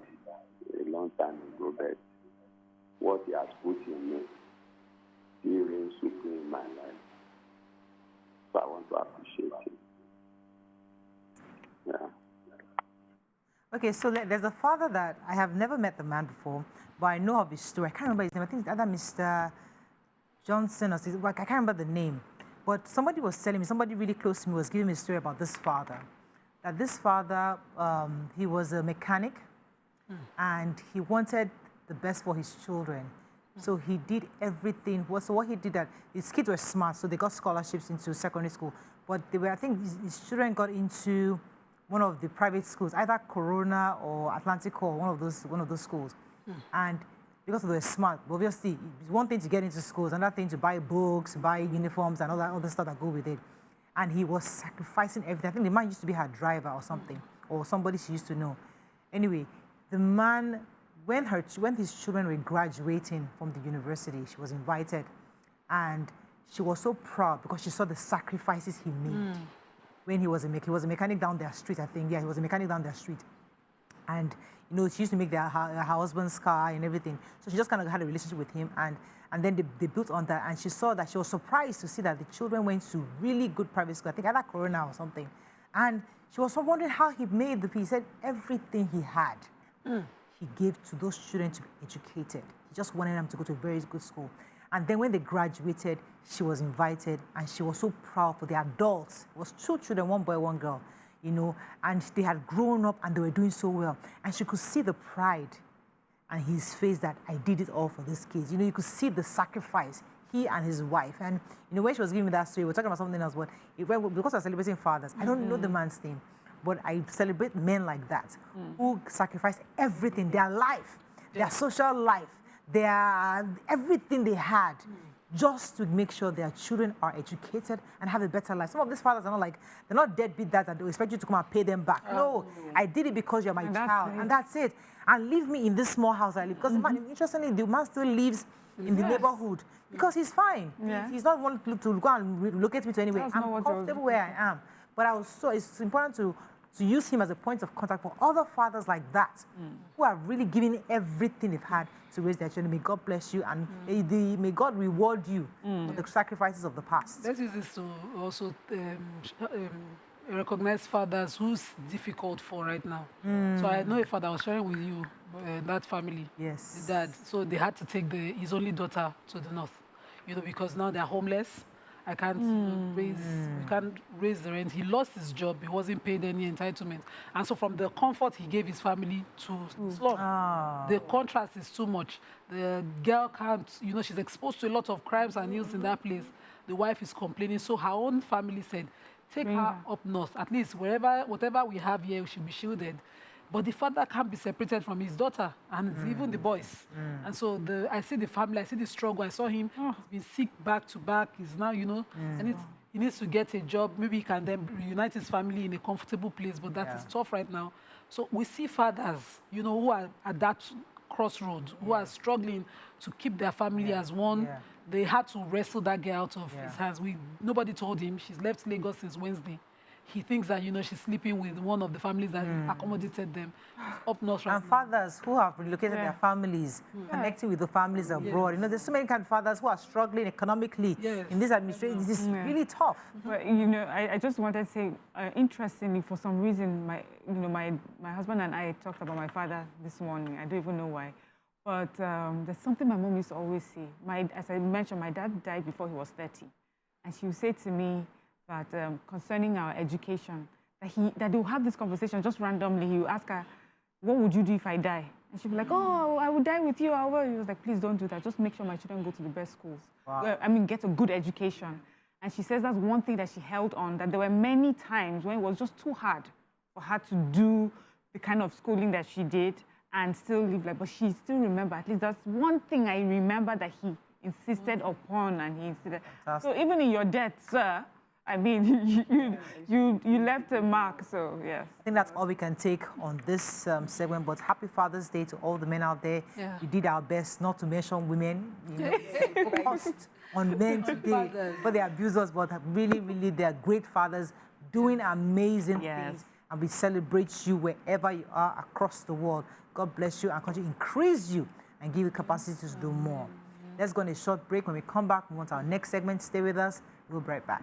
a long time ago, but what he has put in me, he reigns supreme in my life. So I want to appreciate him. Yeah. Okay, so there's a father that I have never met the man before, but I know of his story. I can't remember his name. I think it's either Mr. Johnson or something. I can't remember the name. But somebody was telling me, somebody really close to me was giving me a story about this father. That this father, he was a mechanic, and he wanted the best for his children. So he did everything. So what he did, that his kids were smart, so they got scholarships into secondary school. But they were, I think his children got into one of the private schools, either Corona or Atlantic or one of those schools. And because they were smart, obviously, it's one thing to get into schools, another thing to buy books, buy uniforms, and all that other stuff that go with it. And he was sacrificing everything. I think the man used to be her driver or something, or somebody she used to know. Anyway, the man, when his children were graduating from the university, she was invited, and she was so proud because she saw the sacrifices he made. When he was a mechanic down their street, I think. Yeah, he was a mechanic down their street. And, you know, she used to make her husband's car and everything. So she just kind of had a relationship with him. And then they built on that. And she saw that she was surprised to see that the children went to really good private school. I think either Corona or something. And she was wondering how he made the fee. He said everything he had, he gave to those children to be educated. He just wanted them to go to a very good school. And then when they graduated, she was invited, and she was so proud for the adults. It was 2 children, 1 boy, 1 girl, you know, and they had grown up and they were doing so well. And she could see the pride on his face that I did it all for these kids. You know, you could see the sacrifice, he and his wife. And, you know, when she was giving me that story, we were talking about something else, but because we're celebrating fathers, I don't know the man's name, but I celebrate men like that, who sacrificed everything, their life, their social life, everything they had, just to make sure their children are educated and have a better life. Some of these fathers are not like, they're not deadbeat dads that they expect you to come and pay them back. No, I did it because you're my child, and that's it. And leave me in this small house I live. Because the man, interestingly, the man still lives in the neighborhood because he's fine. He's not wanting to go and relocate me to anywhere. I'm comfortable where I am. But it's important to use him as a point of contact for other fathers like that, who are really giving everything they've had to raise their children. May God bless you, and may God reward you for the sacrifices of the past. Let's use this to also recognize fathers who's difficult for right now. So I know a father, I was sharing with you, that family, yes, the dad. So they had to take his only daughter to the north, you know, because now they're homeless. I can't we can't raise the rent. He lost his job. He wasn't paid any entitlement. And so from the comfort he gave his family to slum, the contrast is too much. The girl can't, you know, she's exposed to a lot of crimes and ills in that place. The wife is complaining. So her own family said, take her up north. At least whatever we have here, she should be shielded. But the father can't be separated from his daughter and even the boys. And so I see the family, I see the struggle. I saw him, he's been sick back to back. He's now, you know, and he needs to get a job. Maybe he can then reunite his family in a comfortable place, but that is tough right now. So we see fathers, you know, who are at that crossroads, who are struggling to keep their family as one. Yeah. They had to wrestle that girl out of his hands. Nobody told him. She's left Lagos since Wednesday. He thinks that, you know, she's sleeping with one of the families that accommodated them. Up north right and fathers who have relocated their families, connecting with the families abroad. You know, there's so many kind of fathers who are struggling economically in this administration. This is really tough. Well, you know, I just wanted to say, interestingly, for some reason, my husband and I talked about my father this morning. I don't even know why. But there's something my mom used to always say. As I mentioned, my dad died before he was 30. And she would say to me that concerning our education, that they will have this conversation just randomly. He would ask her, what would you do if I die? And she'd be like, oh, I would die with you. I will. He was like, please don't do that. Just make sure my children go to the best schools. Wow. I mean, get a good education. And she says that's one thing that she held on, that there were many times when it was just too hard for her to do the kind of schooling that she did and still live like, but she still remember, at least that's one thing I remember that he insisted upon, and he insisted. So even in your death, sir, I mean, you left a mark, so yes. I think that's all we can take on this segment, but happy Father's Day to all the men out there. Yeah. We did our best not to mention women, you know, focused on men today, but they abuse us, but really, really, they are great fathers doing amazing things, and we celebrate you wherever you are across the world. God bless you and continue to increase you and give you capacity to do more. Let's go on a short break. When we come back, we want our next segment. Stay with us. We'll be right back.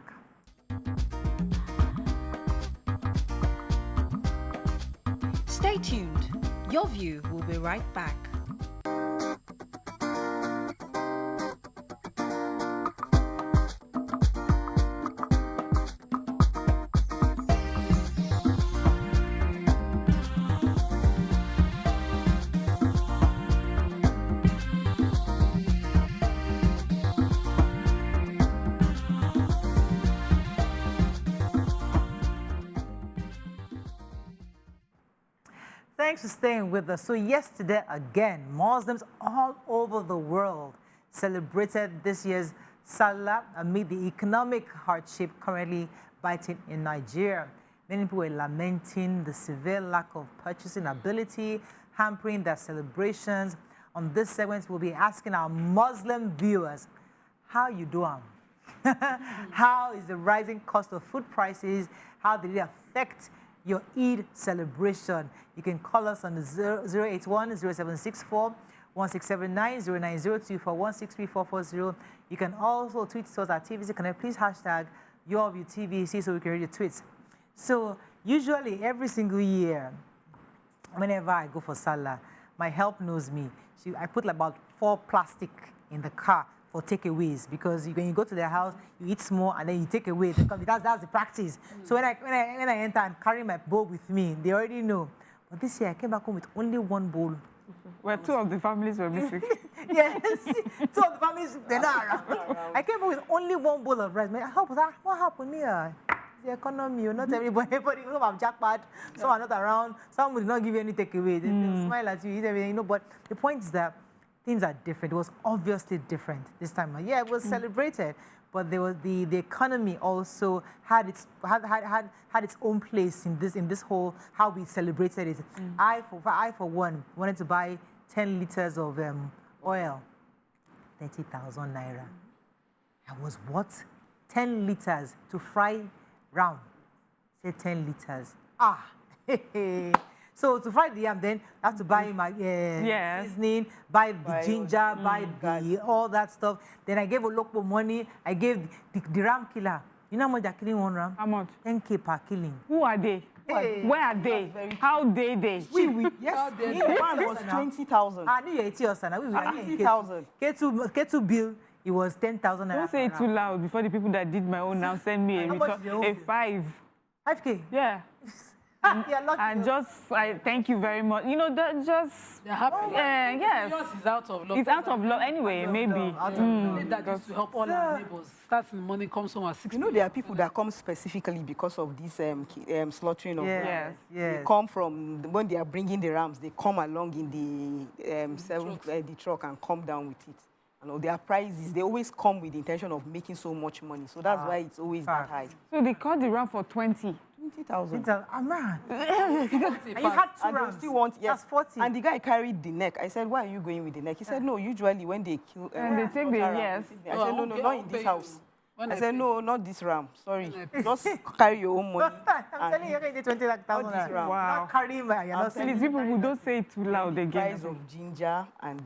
Stay tuned. Your View will be right back. Thanks for staying with us. So yesterday, again, Muslims all over the world celebrated this year's Sallah amid the economic hardship currently biting in Nigeria. Many people were lamenting the severe lack of purchasing ability, hampering their celebrations. On this segment, we'll be asking our Muslim viewers, how you doing? How is the rising cost of food prices? How did it affect your Eid celebration? You can call us on the 081-0764-1679-0902-4163-440. You can also tweet us at TVC Connect. Please hashtag YourViewTVC so we can read your tweets. So usually every single year, whenever I go for Sallah, my help knows me. I put like about 4 plastic in the car for takeaways, because when you go to their house, you eat small and then you take away. That's the practice. So when I enter and carry my bowl with me, they already know. But this year I came back home with only 1 bowl. Well, 2 of the families were missing. Yes, 2 of the families, they're not around. I came home with only 1 bowl of rice. What happened here? The economy, not everybody some have jackpot, some are not around, some will not give you any takeaway. They smile at you, eat everything, you know. But the point is that things are different. It was obviously different this time. Yeah, it was celebrated, but there was the economy also had its own place in this whole how we celebrated it. I for one wanted to buy 10 liters of oil, 30,000 naira. I was what? 10 liters to fry round. Say 10 liters. So to fry the yam, then I have to buy my seasoning, buy the ginger, buy all that stuff. Then I gave a local money. I gave the ram killer. You know how much they're killing 1 ram? How much? 10K per killing. Who are they? Hey. Where are they? How dare they? Yes, one was 20,000. I knew you 80,000. 80,000. K2 bill, it was 10,000. Don't say it too loud before the people that did my own now send me a 5. 5K? Yeah. And I thank you very much. You know, that just... They're happy. Yes. Yours is out of love. It's out of love anyway, maybe. That is to help all our neighbors. Starting the money comes from 6. You know, there are people that come specifically because of this slaughtering of rams. They come from, when they are bringing the rams, they come along in the the truck and come down with it their prices, they always come with the intention of making so much money. So that's why it's always that high. So they cut the ram for 20. 20,000. Man. And you had 2 rams. Still want, yes. That's 40. And the guy carried the neck. I said, why are you going with the neck? He said, no, usually when they kill... and they take the yes. I said, no, not in this house. I said, no, not this ram. Sorry. Just carry your own money. I'm telling you, you're going to 20,000. Wow. Not carrying my... You're not selling. People who don't say it too loud again. Price of ginger and...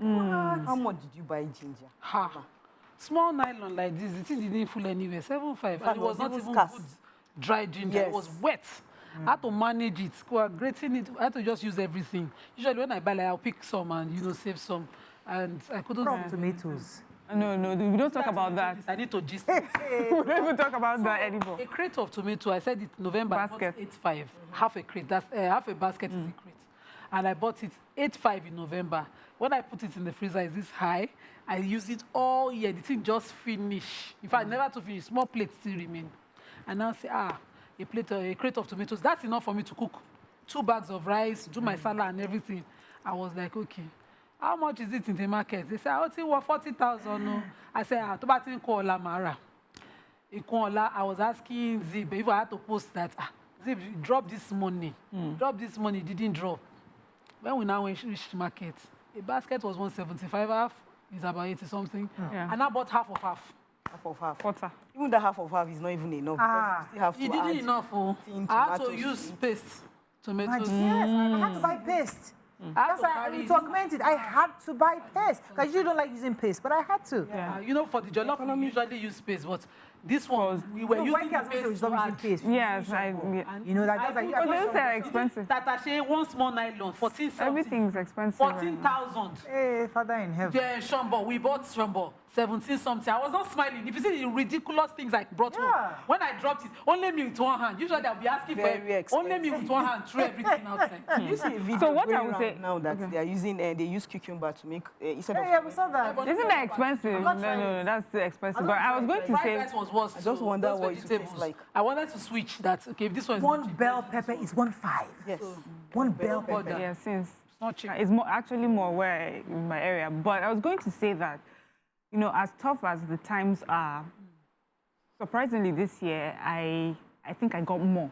How much did you buy ginger? Ha. Small nylon like this, the thing didn't full anywhere, 7.5. And it was not even good dry ginger, it was wet. I had to manage it, grating it. I had to just use everything. Usually when I buy, like, I'll pick some and, save some. And I couldn't... tomatoes. No, we don't talk about that. I need to gist. We don't even talk about that anymore. A crate of tomato, I said it November, basket. 8.5. Half a crate, that's half a basket is a crate. And I bought it 8.5 in November. When I put it in the freezer, it's this high. I use it all year. The thing just finish. In fact, never to finish. Small plates still remain. And now say, a crate of tomatoes. That's enough for me to cook 2 bags of rice, do my salad and everything. I was like, okay. How much is it in the market? They said, it's worth 40,000. No. I said, in Kuala, I was asking Zib if I had to post that. Zib, drop this money. Drop this money. Didn't drop. When we now reached the market, a basket was 175 half. It's about 80 something. And I bought half of half. Half of half. Quarter. Even the half of half is not even enough. You didn't enough. I had to use paste. Tomatoes. Yes, I had to buy paste. That's why to augment it, I had to buy paste. Because you don't like using paste, but I had to. For the jollof, we usually use paste, but this one, we were using paste. Yes, that's like... Those are expensive. Tatache, one small nylon, 14 something. Everything's expensive. 14,000. Hey, Father in heaven. Yeah, Shambo, we bought Shambo, 17 something. I was not smiling. If you see the ridiculous things I brought home, when I dropped it, only me with one hand. Usually I'll be asking for only me with one hand, throw everything outside. You see a video so what I would say now that they are using, they use cucumber to make instead of... Yeah, we saw that. Isn't that expensive? No, that's too expensive. But I was going to say... I just wonder what it tastes like. I wanted to switch that. Okay, if this one is... One bell pepper is 1.5. Yes. One bell pepper. Yeah, since... Not cheap. It's actually more where in my area. But I was going to say that, as tough as the times are, surprisingly this year, I think I got more.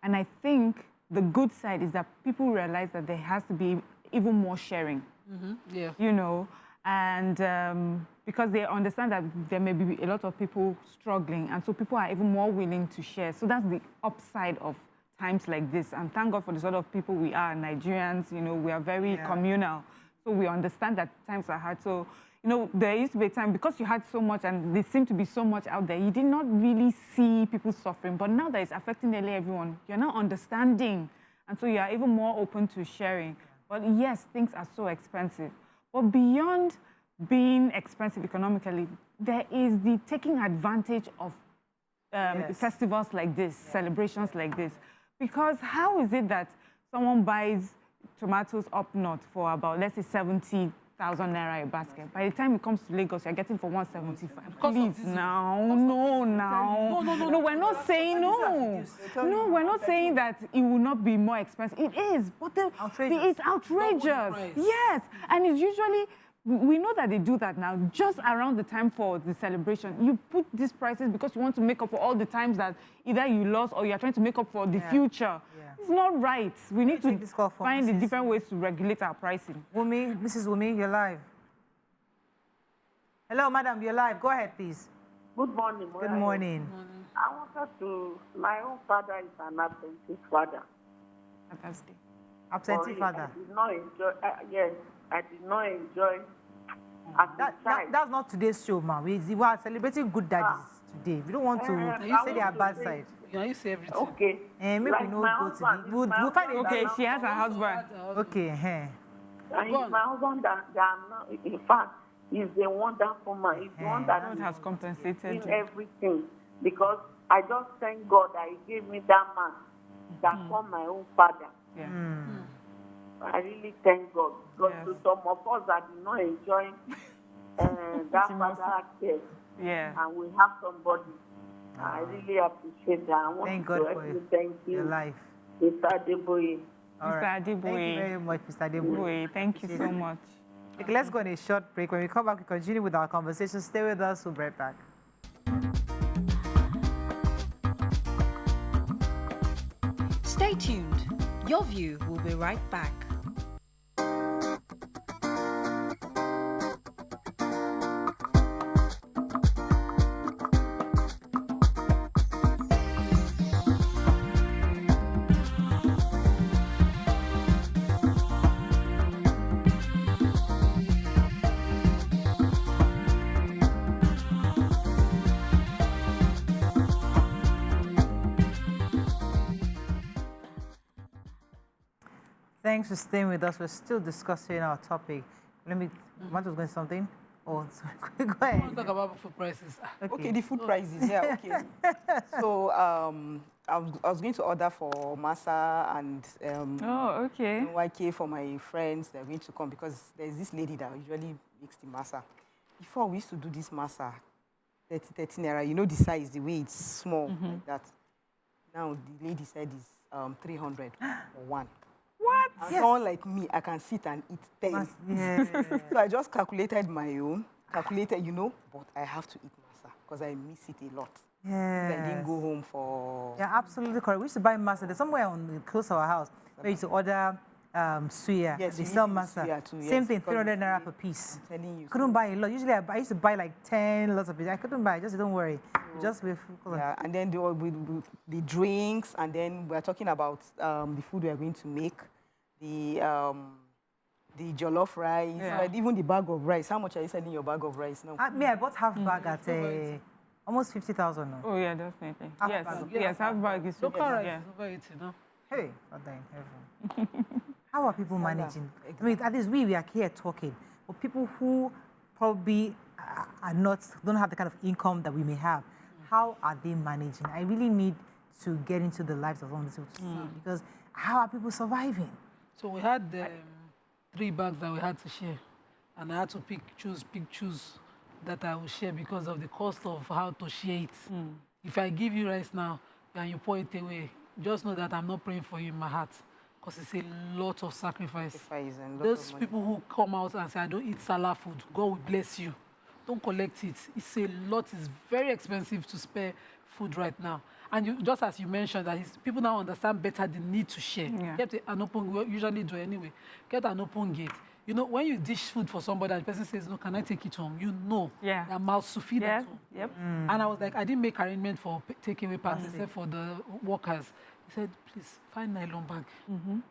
And I think the good side is that people realize that there has to be even more sharing. And because they understand that there may be a lot of people struggling, and so people are even more willing to share. So that's the upside of times like this. And thank God for the sort of people we are, Nigerians. We are very communal. So we understand that times are hard. So, there used to be a time, because you had so much and there seemed to be so much out there, you did not really see people suffering. But now that it's affecting nearly everyone, you're now understanding. And so you are even more open to sharing. But yes, things are so expensive. But beyond being expensive economically, there is the taking advantage of festivals like this, celebrations like this. Because how is it that someone buys tomatoes up north for about, let's say, 70,000 naira a basket? By the time it comes to Lagos, you're getting for 175. Please, no, we're not saying no. No, we're not saying that it will not be more expensive. It is, but it's outrageous. Yes, and it's usually... We know that they do that now, just around the time for the celebration. You put these prices because you want to make up for all the times that either you lost or you're trying to make up for the future. It's not right. We need to find the different ways to regulate our pricing. Mrs. Wumi, you're live. Hello, madam, you're live. Go ahead, please. Good morning, Morayo. Good morning. I wanted to... My own father is an absentee father. Fantastic. Absentee father? I did not enjoy... yes. I did not enjoy that's not today's show, man. We are celebrating good daddies today. We don't want to say their bad side. You say everything. Okay. Maybe we know go to the... We'll find it. Okay, she has a husband. Okay, And it's my husband that not, in fact, is a wonderful man. He's the one that has compensated in everything. Because I just thank God that He gave me that man that called my own father. Yeah. I really thank God. Because to some of us that did not enjoy that father care, and we have somebody, I really appreciate that. I want thank God for thank you. Your life. Mr. Adeboye. Mr. Adeboye. Thank you very much, Mr. Adeboye. Thank you so much. Okay, let's go on a short break. When we come back, we continue with our conversation. Stay with us. We'll be right back. Stay tuned. Your View will be right back. Thanks for staying with us. We're still discussing our topic. Let me, Matt was going to say something? Oh, sorry. Go ahead. I want to talk about food prices. Okay, the food prices, yeah, okay. So I was going to order for masa and YK for my friends. They're going to come because there's this lady that usually makes the masa. Before, we used to do this masa, 30 naira. You know the size, the way it's small like that. Now, the lady said it's 300 for one. What? And someone like me, I can sit and eat 10. Yeah. So I just calculated my own, but I have to eat masa because I miss it a lot. Yeah. I didn't go home for... Yeah, absolutely correct. We used to buy masa. There's somewhere close to our house where you used to order suya. Yes, they sell masa. Too, Same thing, 300 naira per piece. I'm telling you. Couldn't buy a lot. Usually I used to buy like 10 lots of pieces. I couldn't buy. Just don't worry. Just with... Yeah, and then the drinks, and then we're talking about the food we're going to make. The jollof rice, and even the bag of rice. How much are you selling your bag of rice now? I bought half bag at almost 50,000 now. Oh, yeah, definitely. Yes, half bag is local rice. Yeah. Over 80 now. Hey, Father in heaven. How are people managing? I mean, at least we are here talking. But people who probably don't have the kind of income that we may have, how are they managing? I really need to get into the lives of some of these people to see, because how are people surviving? So we had 3 bags that we had to share, and I had to pick, choose that I will share because of the cost of how to share it. If I give you rice now and you pour it away, just know that I'm not praying for you in my heart, because it's a lot of sacrifice. Those people who come out and say, I don't eat Sallah food, God will bless you. Don't collect it. It's a lot. It's very expensive to spare food right now. And just as you mentioned, that people now understand better the need to share. Yeah. Get an open, we usually do anyway. Get an open gate. You know, when you dish food for somebody and the person says, no, can I take it home? You know, their mouth to feed at home. Yep. And I was like, I didn't make arrangement for takeaway parts except for the workers. He said, please, find nylon bag.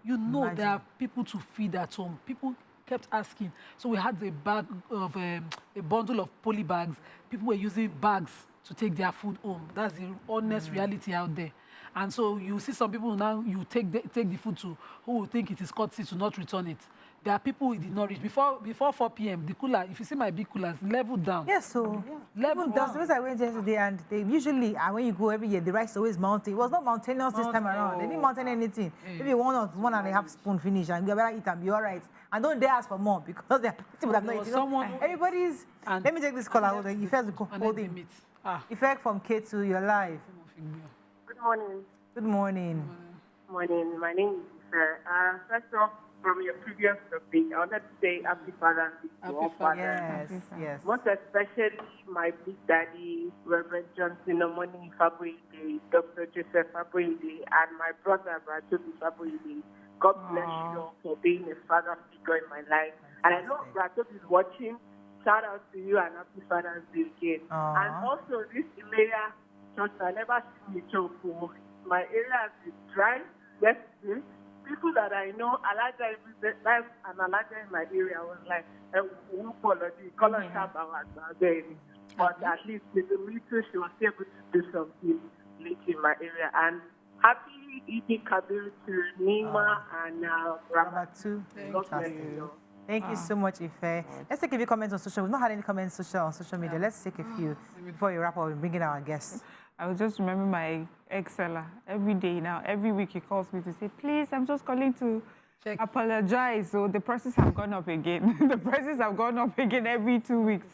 You know, there are people to feed at home. People kept asking. So we had a bag of a bundle of poly bags. People were using bags to take their food home. That's the honest reality out there. And so you see some people now, you take the food to, who will think it is courtesy to not return it. There are people who did not reach. Before 4 p.m., the cooler, if you see my big coolers, level down. Yes, so level down. The I went yesterday, and they usually, when you go every year, the rice is always mountain. It was not mountainous this time around. They didn't mountain anything. Maybe 1 and a half spoon finish, and you better eat and be all right. And don't dare ask for more, because there are people that not eating. Everybody's... Let me take this call out. You first hold it. Effect from K to your life. Good morning. Good morning. Morning. My name is Sir. First off, from your previous topic, I wanted to say Happy Father's Day to all fathers. Yes. Most especially my big daddy, Reverend Johnson Omoni Fabuide, Dr. Joseph Fabuide, and my brother, Bratobi Fabuide. God bless you all for being a father figure in my life. And I know Bratobi is watching. Shout out to you and Happy Father's Day again. And also this area, church, I never seen a church before. My area is dry, yesterday. People that I know, Alaja life and Alaja in my area was like, but at least with the little she was able to do something late in my area. And happy Eid-El-Kabir to Nima and Ramatu. Thank you so much, Ife. Let's take a few comments on social. We've not had any comments on social media. Let's take a few before you wrap up and bring in our guests. I will just remember my ex-seller every day now. Every week he calls me to say, please, I'm just calling to apologize. So the prices have gone up again. The prices have gone up again every 2 weeks.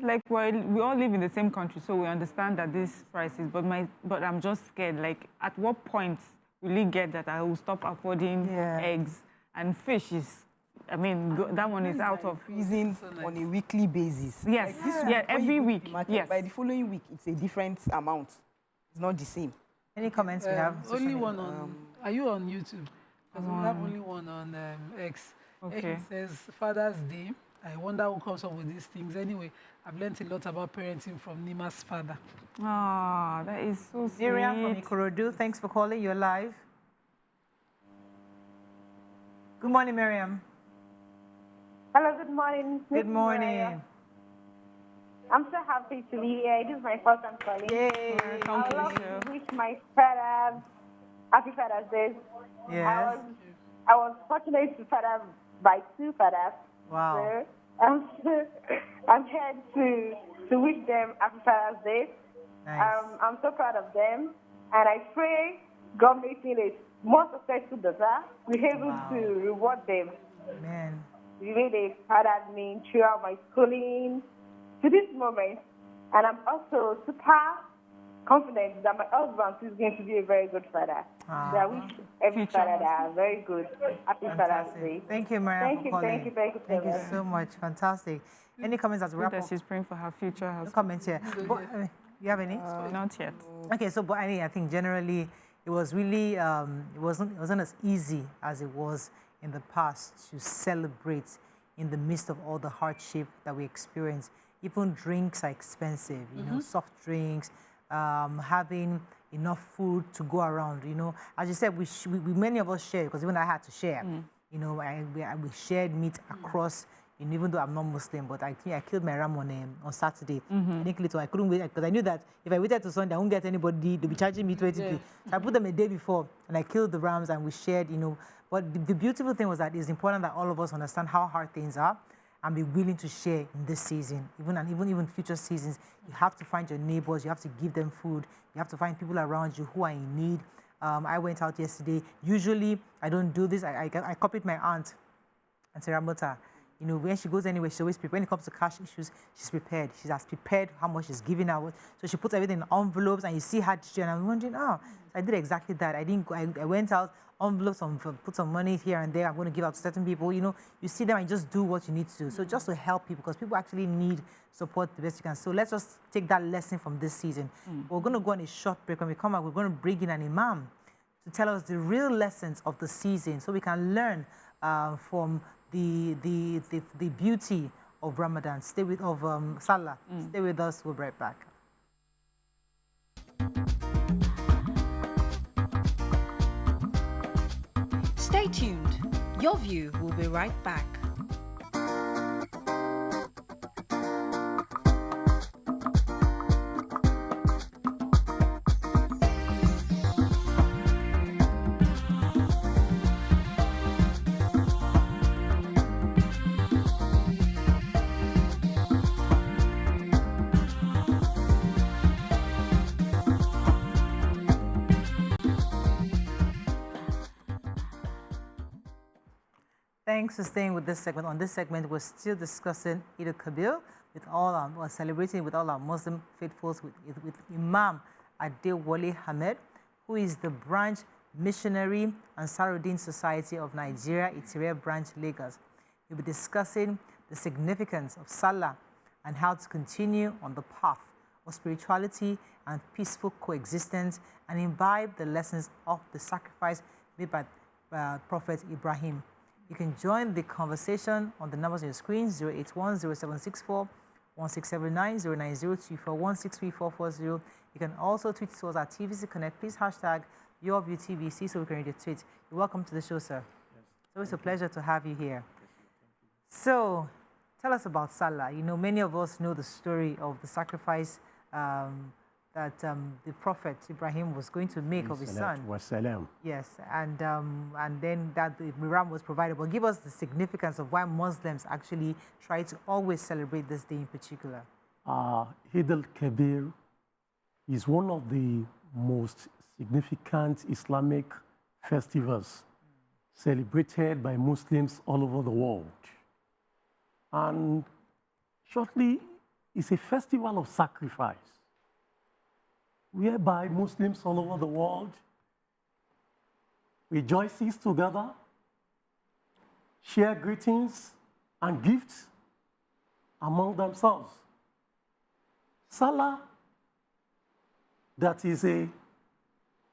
Like, well, we all live in the same country, so we understand that these prices, but I'm just scared. Like, at what point will it get that I will stop affording eggs? And fish is I mean, that one is out of freezing on a weekly basis. Yes, Like this yeah, every week. Market, yes. By the following week, it's a different amount. It's not the same. Any comments we have? Only one on. Are you on YouTube? Because we have only one on X. Okay. It says Father's Day. I wonder who comes up with these things. Anyway, I've learned a lot about parenting from Nima's father. Ah, that is so sweet. Miriam from Ikorodu, thanks for calling. You're live. Good morning, Miriam. Hello, good morning. Good morning. I'm so happy to be here. This is my first time calling. Yay. I would love to wish my father happy Father's Day. Yes. I was fortunate to father by 2 fathers. Wow. So I'm here to wish them happy Father's Day. Nice. I'm so proud of them. And I pray God make me a more successful daughter. We're able to reward them. Amen. The way they fathered me throughout my schooling to this moment. And I'm also super confident that my husband is going to be a very good father. So I wish every father that very good. Happy Father's Day. Thank you, Mariam, for calling. Thank you so much. Fantastic. Any comments as we wrap up? She's praying for her future husband. Comments here. You have any? Not yet. Okay, so but I think generally it was really it wasn't as easy as it was in the past to celebrate in the midst of all the hardship that we experience. Even drinks are expensive, you know, soft drinks, having enough food to go around, you know. As you said, we many of us share, because even I had to share. You know, we shared meat across, and even though I'm not Muslim, but I think I killed my ram on Saturday. I couldn't wait, because I knew that if I waited till Sunday, I won't get anybody, they'll be charging me 20p. So I put them a day before, and I killed the rams, and we shared, you know. But the beautiful thing was that it's important that all of us understand how hard things are and be willing to share in this season, even future seasons. You have to find your neighbors, you have to give them food, you have to find people around you who are in need. I went out yesterday. Usually, I don't do this. I copied my aunt, Auntie Ramota. You know, when she goes anywhere, she always prepared. When it comes to cash issues, she's prepared. She's as prepared how much she's giving out. So she puts everything in envelopes, and you see her, and I'm wondering, so I did exactly that. I went out, envelopes, put some money here and there. I'm going to give out to certain people. You know, you see them and just do what you need to do. So just to help people, because people actually need support the best you can. So let's just take that lesson from this season. We're going to go on a short break. When we come back, we're going to bring in an imam to tell us the real lessons of the season, so we can learn from the beauty of Ramadan. Sallah. Stay with us. We'll be right back. Stay tuned. Your View will be right back. Thanks for staying with this segment. On this segment, we're still discussing Eid-El-Kabir we're celebrating with all our Muslim faithfuls with Imam Adewale Hamed, who is the branch missionary Ansarudeen Society of Nigeria, Itiria branch, Lagos. We'll be discussing the significance of Sallah and how to continue on the path of spirituality and peaceful coexistence and imbibe the lessons of the sacrifice made by Prophet Ibrahim. You can join the conversation on the numbers on your screen, 081-0764-1679, 090-24163440. You can also tweet to us at TVC Connect. Please hashtag YourViewTVC so we can read your tweet. You're welcome to the show, sir. Yes. So it's a pleasure to have you here. So tell us about Sallah. You know, many of us know the story of the sacrifice that the Prophet Ibrahim was going to make of his son. Yes, and then that the ram was provided. But give us the significance of why Muslims actually try to always celebrate this day in particular. Eid-El-Kabir is one of the most significant Islamic festivals celebrated by Muslims all over the world. And shortly, it's a festival of sacrifice, whereby Muslims all over the world rejoices together, share greetings and gifts among themselves. Sallah, that is a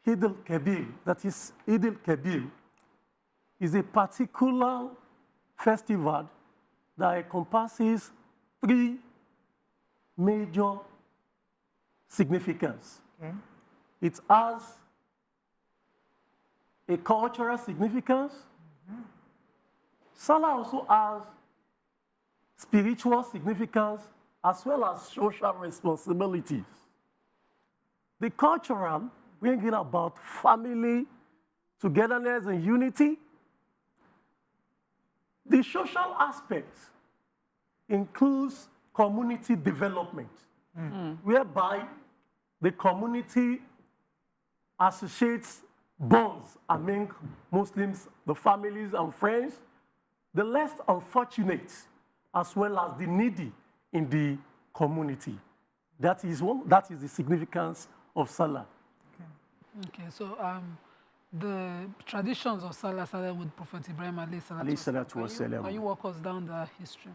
Eid-El-Kabir, that is Eid-El-Kabir, is a particular festival that encompasses 3 major significance. Okay. It has a cultural significance. Sallah also has spiritual significance as well as social responsibilities. The cultural, bringing about family, togetherness, and unity. The social aspect includes community development, whereby the community associates bonds among Muslims, the families and friends, the less unfortunate, as well as the needy in the community. That is the significance of Sallah. Okay, so the traditions of Sallah started with Prophet Ibrahim alayhi salatu wasalam. Can you walk us down the history?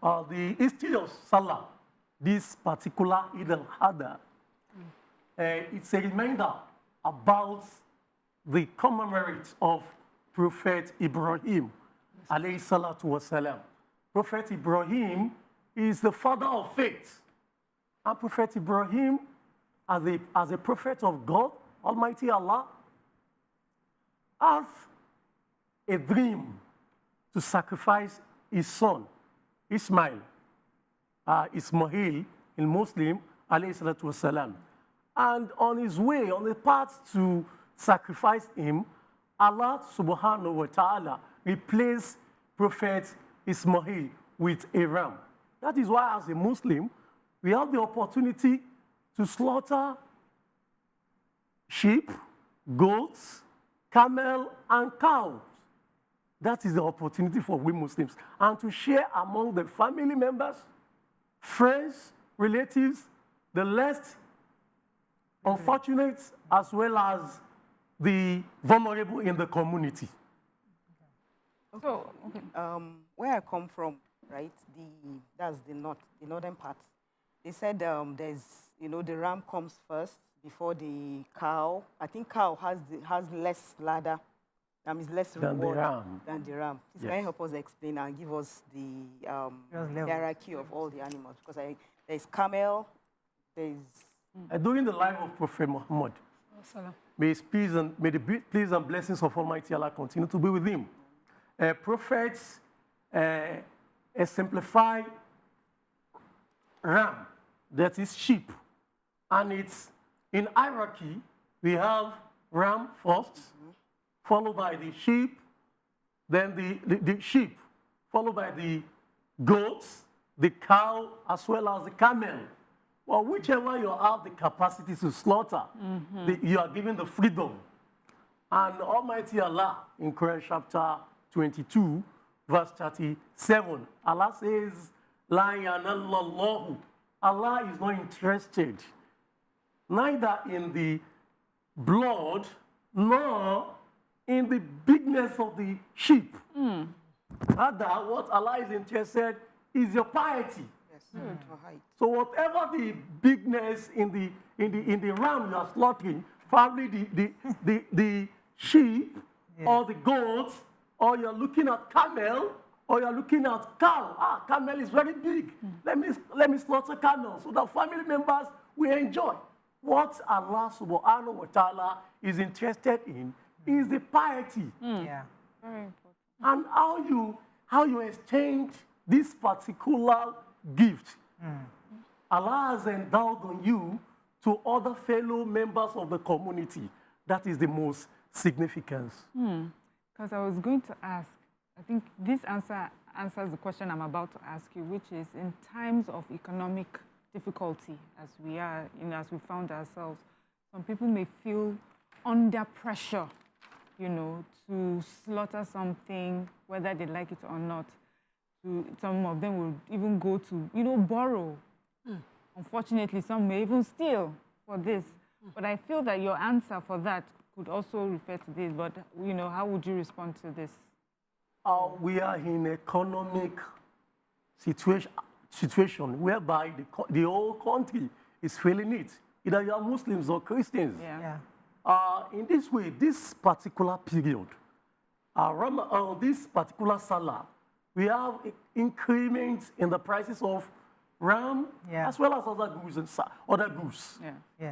The history of Sallah, this particular Eid-el-Adha, it's a reminder about the commemorate of Prophet Ibrahim alayhi salatu wasalam. Prophet Ibrahim is the father of faith. And Prophet Ibrahim, as a prophet of God, Almighty Allah, has a dream to sacrifice his son, Ismail in Muslim, alayhi salatu wasalam. And on his way, on the path to sacrifice him, Allah subhanahu wa ta'ala replaced Prophet Ismail with a ram. That is why, as a Muslim, we have the opportunity to slaughter sheep, goats, camel, and cows. That is the opportunity for we Muslims. And to share among the family members, friends, relatives, the less unfortunate, as well as the vulnerable in the community. So, where I come from, right, that's the northern part. They said there's, the ram comes first before the cow. I think cow has less ladder, is less reward than the ram. Please, yes. Can you help us explain and give us the hierarchy of all the animals? Because there's camel, there's... During the life of Prophet Muhammad, may the peace and blessings of Almighty Allah continue to be with him. Prophets exemplify ram, that is sheep. And it's in hierarchy, we have ram first, followed by the sheep, then the sheep, followed by the goats, the cow, as well as the camel. Well, whichever you have the capacity to slaughter, you are given the freedom. And Almighty Allah, in Quran chapter 22, verse 37, Allah says, La yanallahu. Allah is not interested neither in the blood nor in the bigness of the sheep. Rather, what Allah is interested is your piety. So whatever the bigness in the ram you are slaughtering, probably the sheep or the goats, or you're looking at camel, or you're looking at cow. Camel is very big. Let me slaughter camel so that family members will enjoy. What Allah subhanahu wa ta'ala is interested in is the piety. Yeah, very important. And how you exchange this particular gift. Allah has endowed on you to other fellow members of the community. That is the most significance. Because I was going to ask, I think this answers the question I'm about to ask you, which is in times of economic difficulty, as we are, as we found ourselves, some people may feel under pressure, to slaughter something, whether they like it or not. Some of them will even go to, borrow. Unfortunately, some may even steal for this. But I feel that your answer for that could also refer to this. But, how would you respond to this? we are in an economic situation whereby the whole country is feeling it. Either you are Muslims or Christians. In this way, this particular period, this particular Sallah, we have increments in the prices of ram as well as other goods.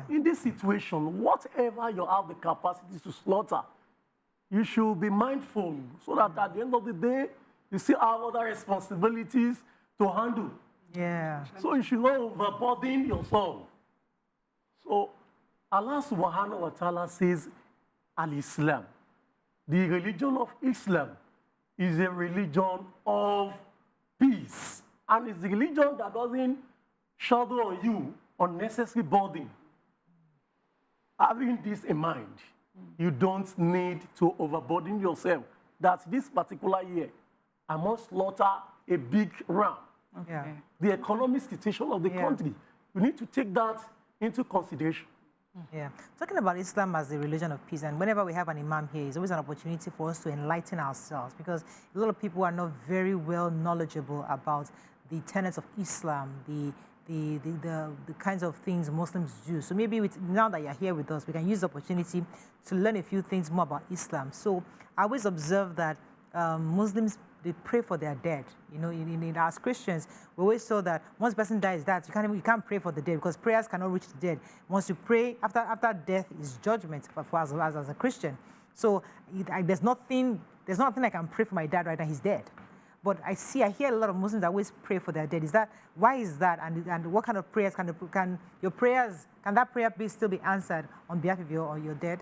In this situation, whatever you have the capacity to slaughter, you should be mindful so that at the end of the day, you still have other responsibilities to handle. So you should not overburden yourself. So Allah subhanahu wa ta'ala says, Al-Islam, the religion of Islam is a religion of peace. And it's the religion that doesn't shoulder on you unnecessary burden. Having this in mind, you don't need to overburden yourself. That this particular year, I must slaughter a big ram. The economic situation of the country, you need to take that into consideration. Talking about Islam as the religion of peace, and whenever we have an imam here, it's always an opportunity for us to enlighten ourselves, because a lot of people are not very well knowledgeable about the tenets of Islam, the kinds of things Muslims do. So maybe now that you're here with us, we can use the opportunity to learn a few things more about Islam. So I always observe that Muslims, they pray for their dead. You know, as Christians, we always saw that once a person dies, you can't pray for the dead because prayers cannot reach the dead. Once you pray, after death is judgment for us as a Christian. So there's nothing I can pray for my dad right now, he's dead. But I hear a lot of Muslims that always pray for their dead. Why is that? And what kind of prayers can that prayer still be answered on behalf of your dead?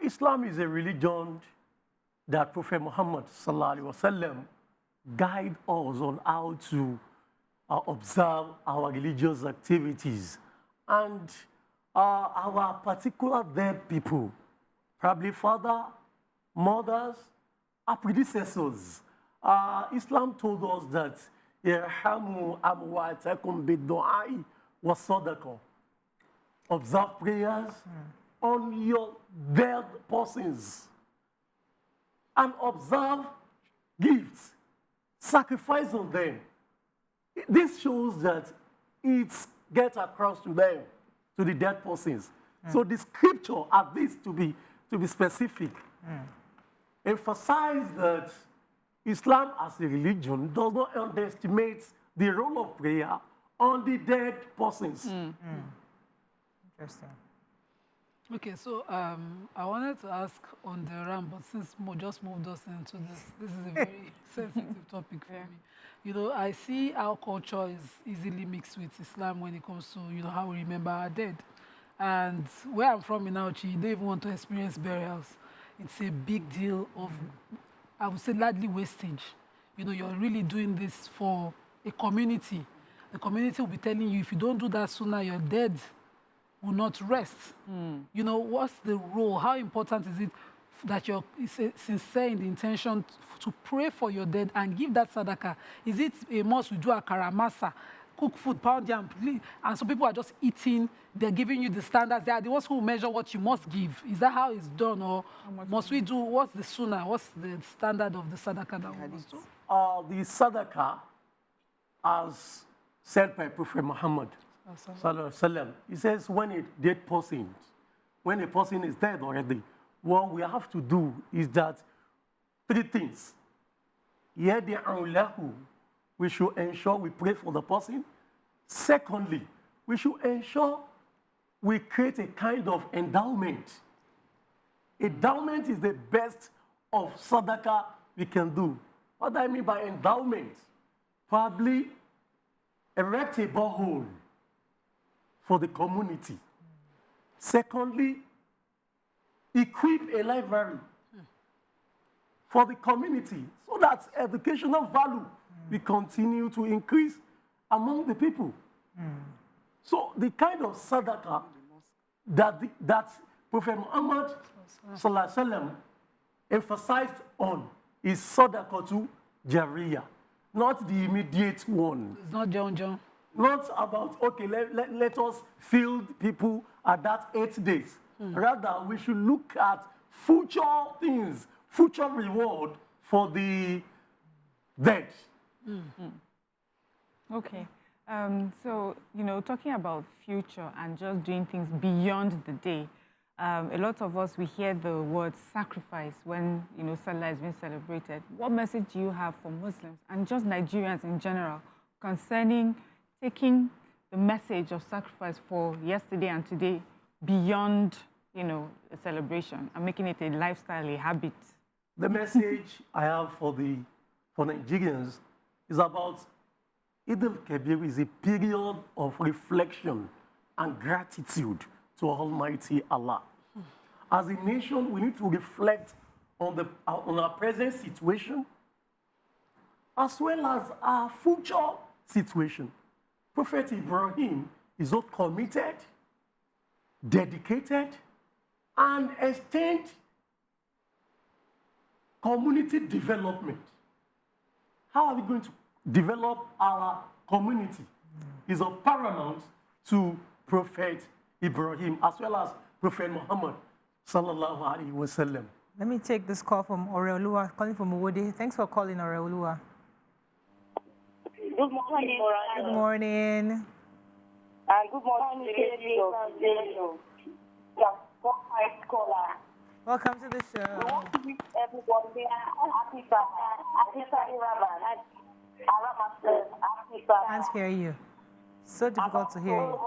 Islam is a religion that Prophet Muhammad sallallahu alaihi wasallam guide us on how to observe our religious activities. And our particular dead people, probably father, mothers, our predecessors, Islam told us that Yarhamu amwatakum bid-du'ai wa sadaqah. Observe prayers on your dead persons. And observe gifts, sacrifice on them. This shows that it gets across to them, to the dead persons. So the scripture, at least to be specific, emphasize that Islam as a religion does not underestimate the role of prayer on the dead persons. Interesting. Okay, so I wanted to ask on the ram, but since Mo just moved us into this is a very sensitive topic for me. You know, I see our culture is easily mixed with Islam when it comes to, you know, how we remember our dead. And where I'm from in Auchi, they even want to experience burials. It's a big deal of, I would say, largely wastage. You know, you're really doing this for a community. The community will be telling you, if you don't do that sooner, you're dead. Will not rest. You know, what's the role? How important is it that you're sincere in the intention to pray for your dead and give that sadaqah? Is it a must we do a karamasa, cook food, pound yam, and some people are just eating, they're giving you the standards, they are the ones who measure what you must give. Is that how it's done, or must we do, what's the sunnah, what's the standard of the sadaqah that we must do? The sadaqah, as said by Prophet Muhammad, he says when a dead person, when a person is dead already, what we have to do is that three things. We should ensure we pray for the person. Secondly, we should ensure we create a kind of endowment. Endowment is the best of sadaqah we can do. What do I mean by endowment? Probably erect a borehole for the community. Secondly, equip a library for the community so that educational value will continue to increase among the people. So the kind of sadaqah that Prophet Muhammad sallallahu alaihi wasallam emphasized on is sadaqah to jariyah, not the immediate one. It's not John. Not about, okay, let us feed people at that 8 days. Rather, we should look at future things, future reward for the dead. Okay. So, talking about future and just doing things beyond the day, a lot of us, we hear the word sacrifice when, Sallah is being celebrated. What message do you have for Muslims and just Nigerians in general concerning taking the message of sacrifice for yesterday and today beyond, a celebration and making it a lifestyle, a habit? The message I have for Nigerians is about Eid-El-Kabir is a period of reflection and gratitude to Almighty Allah. As a nation, we need to reflect on our present situation as well as our future situation. Prophet Ibrahim is so committed, dedicated, and extend community development. How are we going to develop our community is of paramount to Prophet Ibrahim as well as Prophet Muhammad sallallahu alaihi wasallam. Let me take this call from Oreolua, calling from Owode. Thanks for calling, Oreolua. Good morning, Morayo. Good morning. And good morning, welcome to the show. We want to wish everybody happy Ramadan. Can't hear you. So difficult to hear you.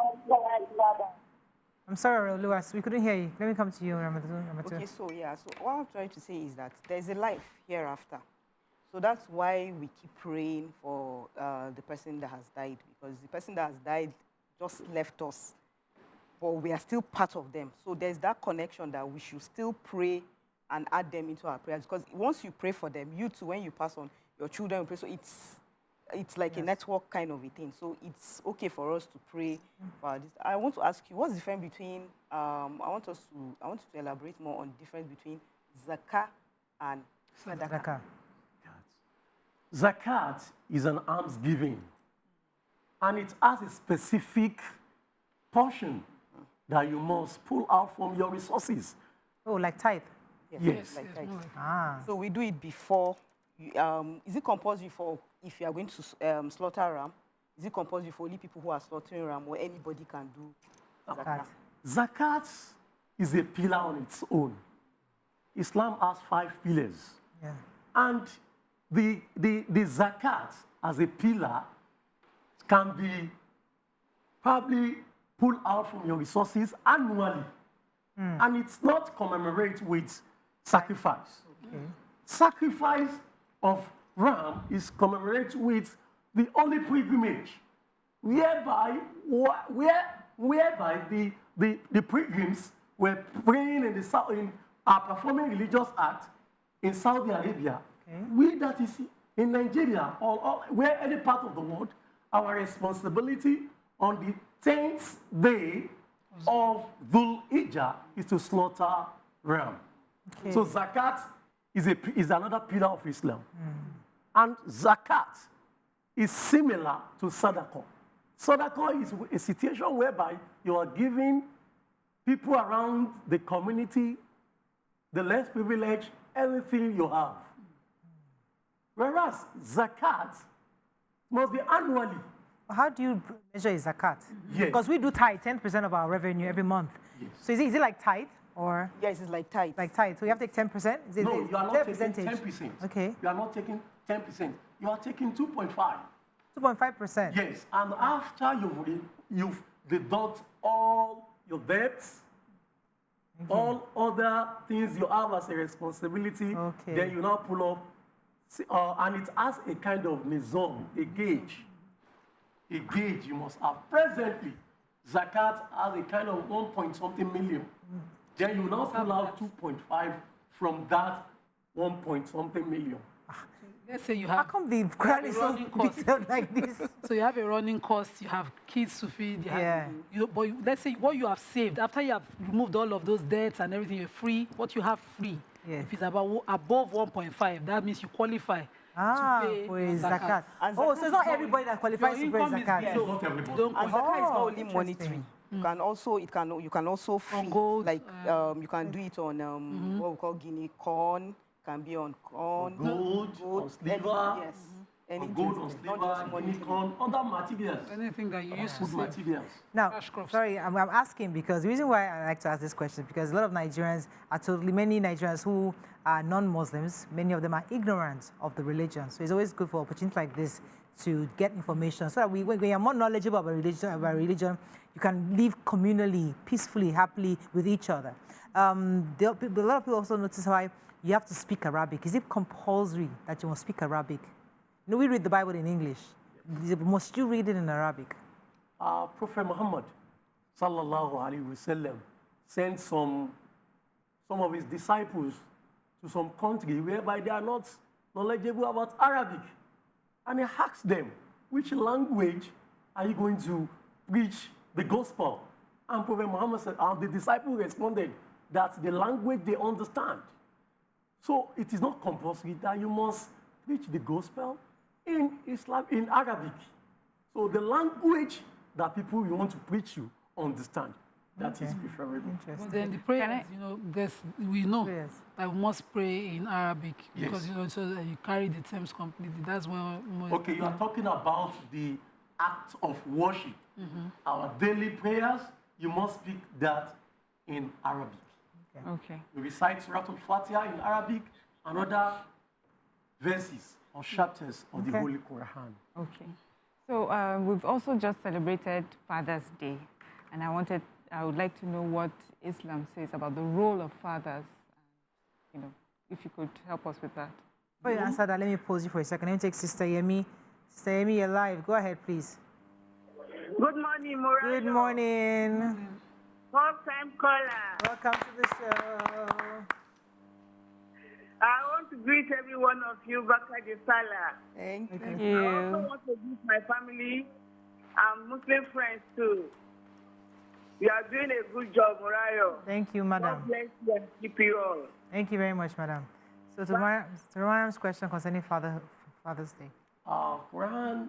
I'm sorry, Oreolua, we couldn't hear you. Let me come to you, Ramadan. Okay, so what I'm trying to say is that there's a life hereafter. So that's why we keep praying for the person that has died, because the person that has died just left us, but we are still part of them. So there's that connection that we should still pray and add them into our prayers, because once you pray for them, you too, when you pass on, your children will pray. So it's like a network kind of a thing. So it's okay for us to pray for this. I want to ask you, what's the difference between, I want you to elaborate more on the difference between zakah and sadaqah. Zakat is an almsgiving, and it has a specific portion that you must pull out from your resources. Oh, like tithe? Yes. Like tithe. So we do it before. Is it compulsory for if you are going to slaughter ram? Is it compulsory for only people who are slaughtering ram, or anybody can do zakat? Zakat is a pillar on its own. Islam has 5 pillars. Yeah. And the zakat as a pillar can be probably pulled out from your resources annually. And it's not commemorated with sacrifice. Okay. Sacrifice of ram is commemorated with the holy pilgrimage, whereby the pilgrims were praying in the south, are performing religious acts in Saudi Arabia. We, that is in Nigeria or where any part of the world, our responsibility on the 10th day of Dhul Hijjah is to slaughter ram. Okay. So zakat is another pillar of Islam. And zakat is similar to sadaqah. Sadaqah is a situation whereby you are giving people around the community, the less privileged, everything you have. Whereas zakat must be annually. How do you measure zakat? Yes. Because we do tithe, 10% of our revenue every month. Yes. So is it like tithe or? Yes, it's like tithe. Like tithe. So you have to take 10%? No, you are not taking percentage? 10%. Okay. You are not taking 10%. You are taking 2.5. 2.5%? Yes, and after you've deduct all your debts, all other things you have as a responsibility, then you now pull up, and it has a kind of mizon, a gauge you must have. Presently, zakat has a kind of 1-point-something million. Then you now pull out 2.5 from that 1-point-something million. Let's say you have. How come the Quran is so detailed like this? So you have a running cost, you have kids to feed, let's say what you have saved, after you have removed all of those debts and everything, you're free, what you have free. If it's above 1.5, that means you qualify to pay for a zakat. So it's not everybody that qualifies to pay zakat. Yes. And zakat is not only monetary. You can also feed, like you can do it on what we call guinea corn. can be on corn, gold, on sliver, yes. On gold, on sliver, unicorn, other materials. Anything that you use to food materials. Now, sorry, I'm asking because the reason why I like to ask this question is because a lot of Nigerians many Nigerians who are non-Muslims, many of them are ignorant of the religion. So it's always good for opportunities like this to get information so that when you're more knowledgeable about religion, you can live communally, peacefully, happily with each other. A lot of people also notice why you have to speak Arabic. Is it compulsory that you must speak Arabic? You know, we read the Bible in English. Must you read it in Arabic? Prophet Muhammad, sallallahu alaihi wasallam, sent some of his disciples to some country whereby they are not knowledgeable about Arabic. And he asked them, which language are you going to preach the gospel? And Prophet Muhammad said, and the disciples responded that the language they understand. So it is not compulsory that you must preach the gospel in Islam, in Arabic. So the language that people you want to preach you understand, that is preferable. But then the prayers, you know, we know that we must pray in Arabic because you know, so that you carry the terms completely. That's when. Okay, you are talking about the act of worship. Our daily prayers, you must speak that in Arabic. Okay. We recite Surah Al-Fatiha in Arabic and other verses or chapters of the Holy Quran. Okay. So we've also just celebrated Father's Day, and I would like to know what Islam says about the role of fathers. You know, if you could help us with that. Before you answer that, let me pause you for a second. Let me take Sister Yemi. Sister Yemi, you're live. Go ahead, please. Good morning, Morayo. Good morning. First-time caller. Welcome to the show. I want to greet every one of you back at the Sallah. Thank you. I also want to greet my family and Muslim friends too. You are doing a good job, Morayo. Thank you, madam. God bless you and keep you all. Thank you very much, madam. So to Mariam's question concerning Father's Day. Quran,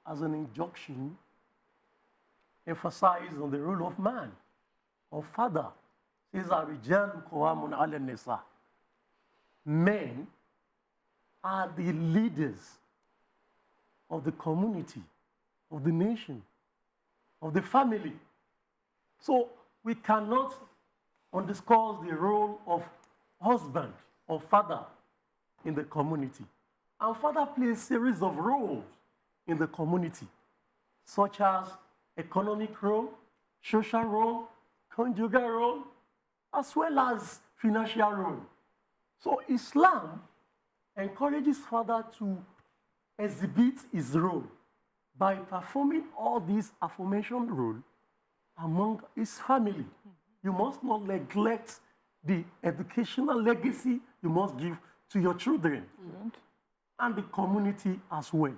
as an injunction, emphasizes on the role of man, or father. Says, "Ar-rijalu qawwamun 'ala an-nisa." Men are the leaders of the community, of the nation, of the family. So we cannot underscore the role of husband or father in the community. And father plays a series of roles in the community, such as economic role, social role, conjugal role, as well as financial role. So Islam encourages father to exhibit his role by performing all these aforementioned roles among his family. You must not neglect the educational legacy you must give to your children and the community as well.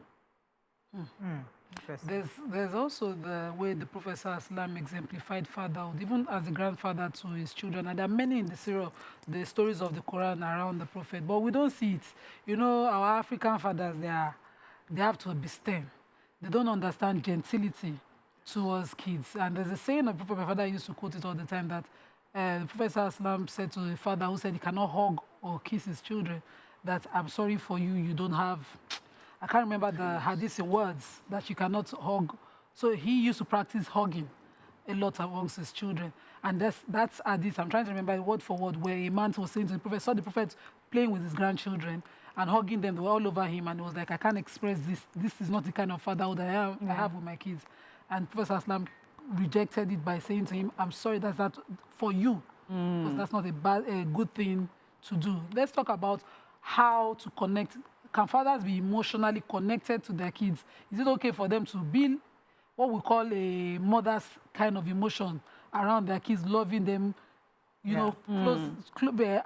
There's also the way the Prophet ﷺ exemplified fatherhood, even as a grandfather to his children. And there are many in the stories of the Quran around the Prophet, but we don't see it. You know, our African fathers, they have to be stern. They don't understand gentility towards kids. And there's a saying of Prophet, my father used to quote it all the time, that the Prophet ﷺ said to a father who said he cannot hug or kiss his children, that I'm sorry for you, you don't have... I can't remember the hadith words that you cannot hug. So he used to practice hugging a lot amongst his children. And that's hadith. I'm trying to remember word for word, where a man was saying to the Prophet, saw the Prophet playing with his grandchildren and hugging them. They were all over him. And he was like, I can't express this. This is not the kind of fatherhood I have with my kids. And Prophet Islam rejected it by saying to him, I'm sorry, that's not for you. Because that's not a good thing to do. Let's talk about how to connect. Can fathers be emotionally connected to their kids? Is it okay for them to build what we call a mother's kind of emotion around their kids, loving them, you know,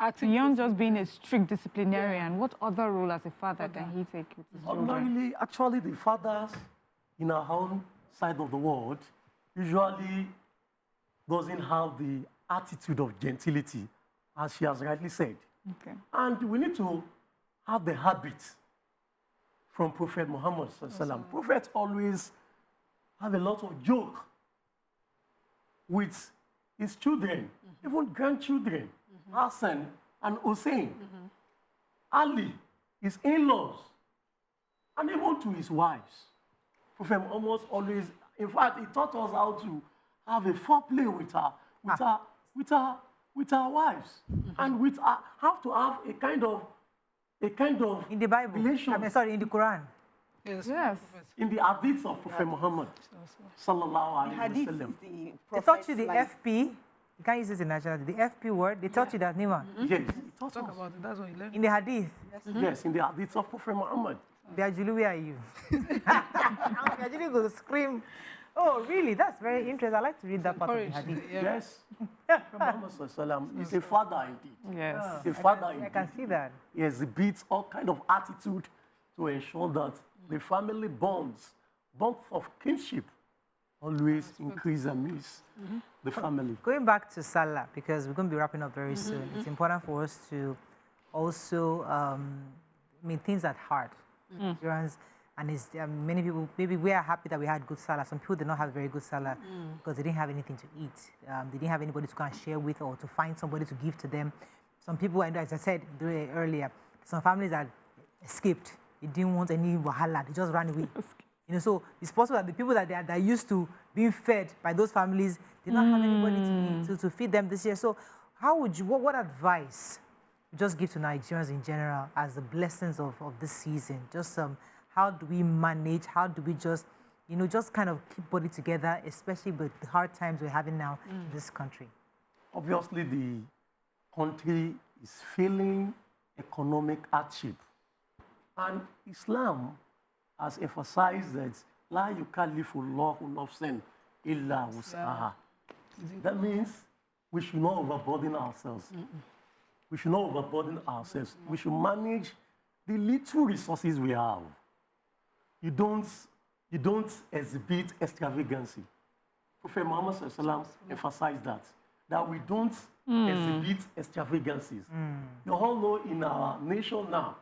acting? Beyond just being a strict disciplinarian, what other role as a father can he take with his children? Ordinarily, actually, the fathers in our own side of the world usually doesn't have the attitude of gentility, as she has rightly said. Okay. And we need to have the habit from Prophet Muhammad sallallahu. Prophet always have a lot of joke with his children, even grandchildren. Hassan and Hussein, Ali, his in-laws, and even to his wives. Prophet Muhammad always, in fact, he taught us how to have a foreplay with our wives, and with how to have a kind of in the Bible. relation. I mean, sorry, in the Quran. Yes. In the hadiths of Prophet Muhammad, sallallahu alaihi wasallam. They taught you the FP. You can't use it in national. The FP word. They taught you that, Nima. Yes, he taught Talk us. about it. That's what you learned. In the hadith. Yes, in the hadiths of Prophet Muhammad. Biajulu, where are you? Biajulu will scream. Oh, really? That's very interesting. I like to read that part of the hadith. Yes. Prophet Muhammad sallallahu is a father indeed. Yes. He's a father indeed. I can see that. He exhibits all kind of attitude to ensure that the family bonds of kinship, always increase amidst the family. Going back to Sallah, because we're going to be wrapping up very soon, it's important for us to also mean things at heart. And it's, many people, maybe we are happy that we had good Sallah. Some people did not have very good Sallah because they didn't have anything to eat. They didn't have anybody to go and share with or to find somebody to give to them. Some people, and as I said earlier, some families that escaped. They didn't want any wahala. They just ran away. You know, so it's possible that the people that are used to being fed by those families did not have anybody to feed them this year. So how would you, what advice would you just give to Nigerians in general as the blessings of this season? Just how do we manage? How do we just, you know, just kind of keep body together, especially with the hard times we're having now in this country? Obviously, the country is feeling economic hardship. And Islam has emphasized that La yukallifullahu nafsan illa wus'aha. That means we should not overburden ourselves. We should not overburden ourselves. We should manage the little resources we have. You don't exhibit extravagancy. Prophet Muhammad sallallahu emphasized that we don't exhibit extravagancies. You all know in our nation now,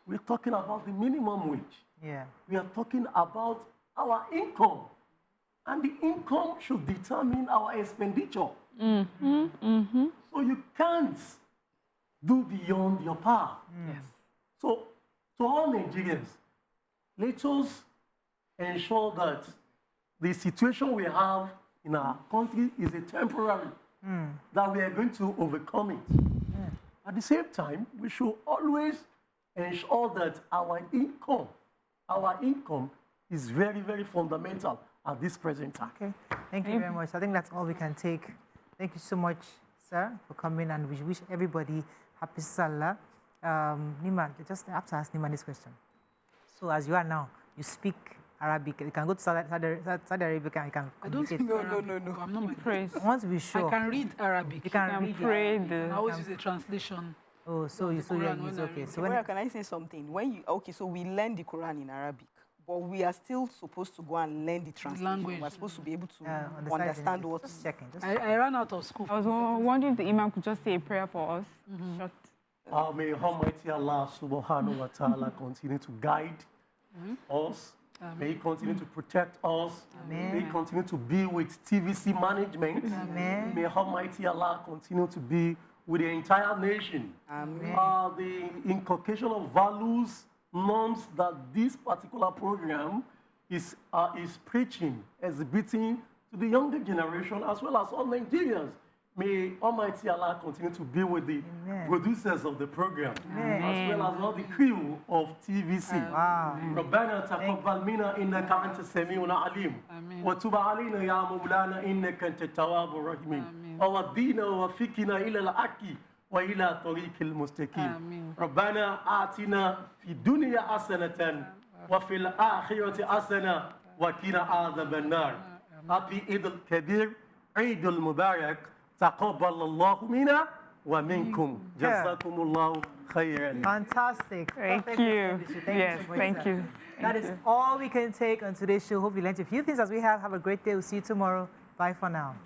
we're talking about the minimum wage. Yeah. We are talking about our income. And the income should determine our expenditure. So you can't do beyond your power. Yes. So to all Nigerians, let us ensure that the situation we have in our country is a temporary, that we are going to overcome it. At the same time, we should always ensure that our income is very, very fundamental at this present time. Okay, thank you very much. I think that's all we can take. Thank you so much, sir, for coming, and we wish everybody happy Sallah. Nima, just have to ask Nima this question. So as you are now, you speak Arabic. You can go to Saudi Arabia and you can communicate. No. I'm not my praise. I want to be sure. I can read Arabic. You can read pray. I always use a translation. Oh, so you use okay. So when can I say something? So we learn the Quran in Arabic, but we are still supposed to go and learn the translation. Language. We're supposed to be able to understand what. Just checking. I ran out of school. I was wondering if the Imam could just say a prayer for us. Short. May Almighty Allah subhanahu wa ta'ala continue to guide us. May He continue to protect us. May He continue to be with TVC management. May Almighty Allah continue to be with the entire nation. The inculcation of values, norms that this particular program is preaching, exhibiting to the younger generation as well as all Nigerians. May Almighty Allah continue to be with the producers of the program, as well as all the crew of TVC. ربنا تقبل منا إنك أنت السميع العليم وتب علينا يا مولانا إنك أنت التواب الرحيم وودينا ووفقنا إلى الحق وإلى طريق المستقيم ربنا آتنا في الدنيا حسنة وفي الآخرة حسنة وقنا عذاب النار. Happy Eid-El-Kabir, Eid-El-Mubarak. تقبل الله منا ومنكم. جزاكم الله خيرا. Fantastic. Thank Perfect. you. Thank Yes, you so much, thank sir. you. That is all we can take on today's show. Hope you learned a few things as we have. Have a great day. We'll see you tomorrow. Bye for now.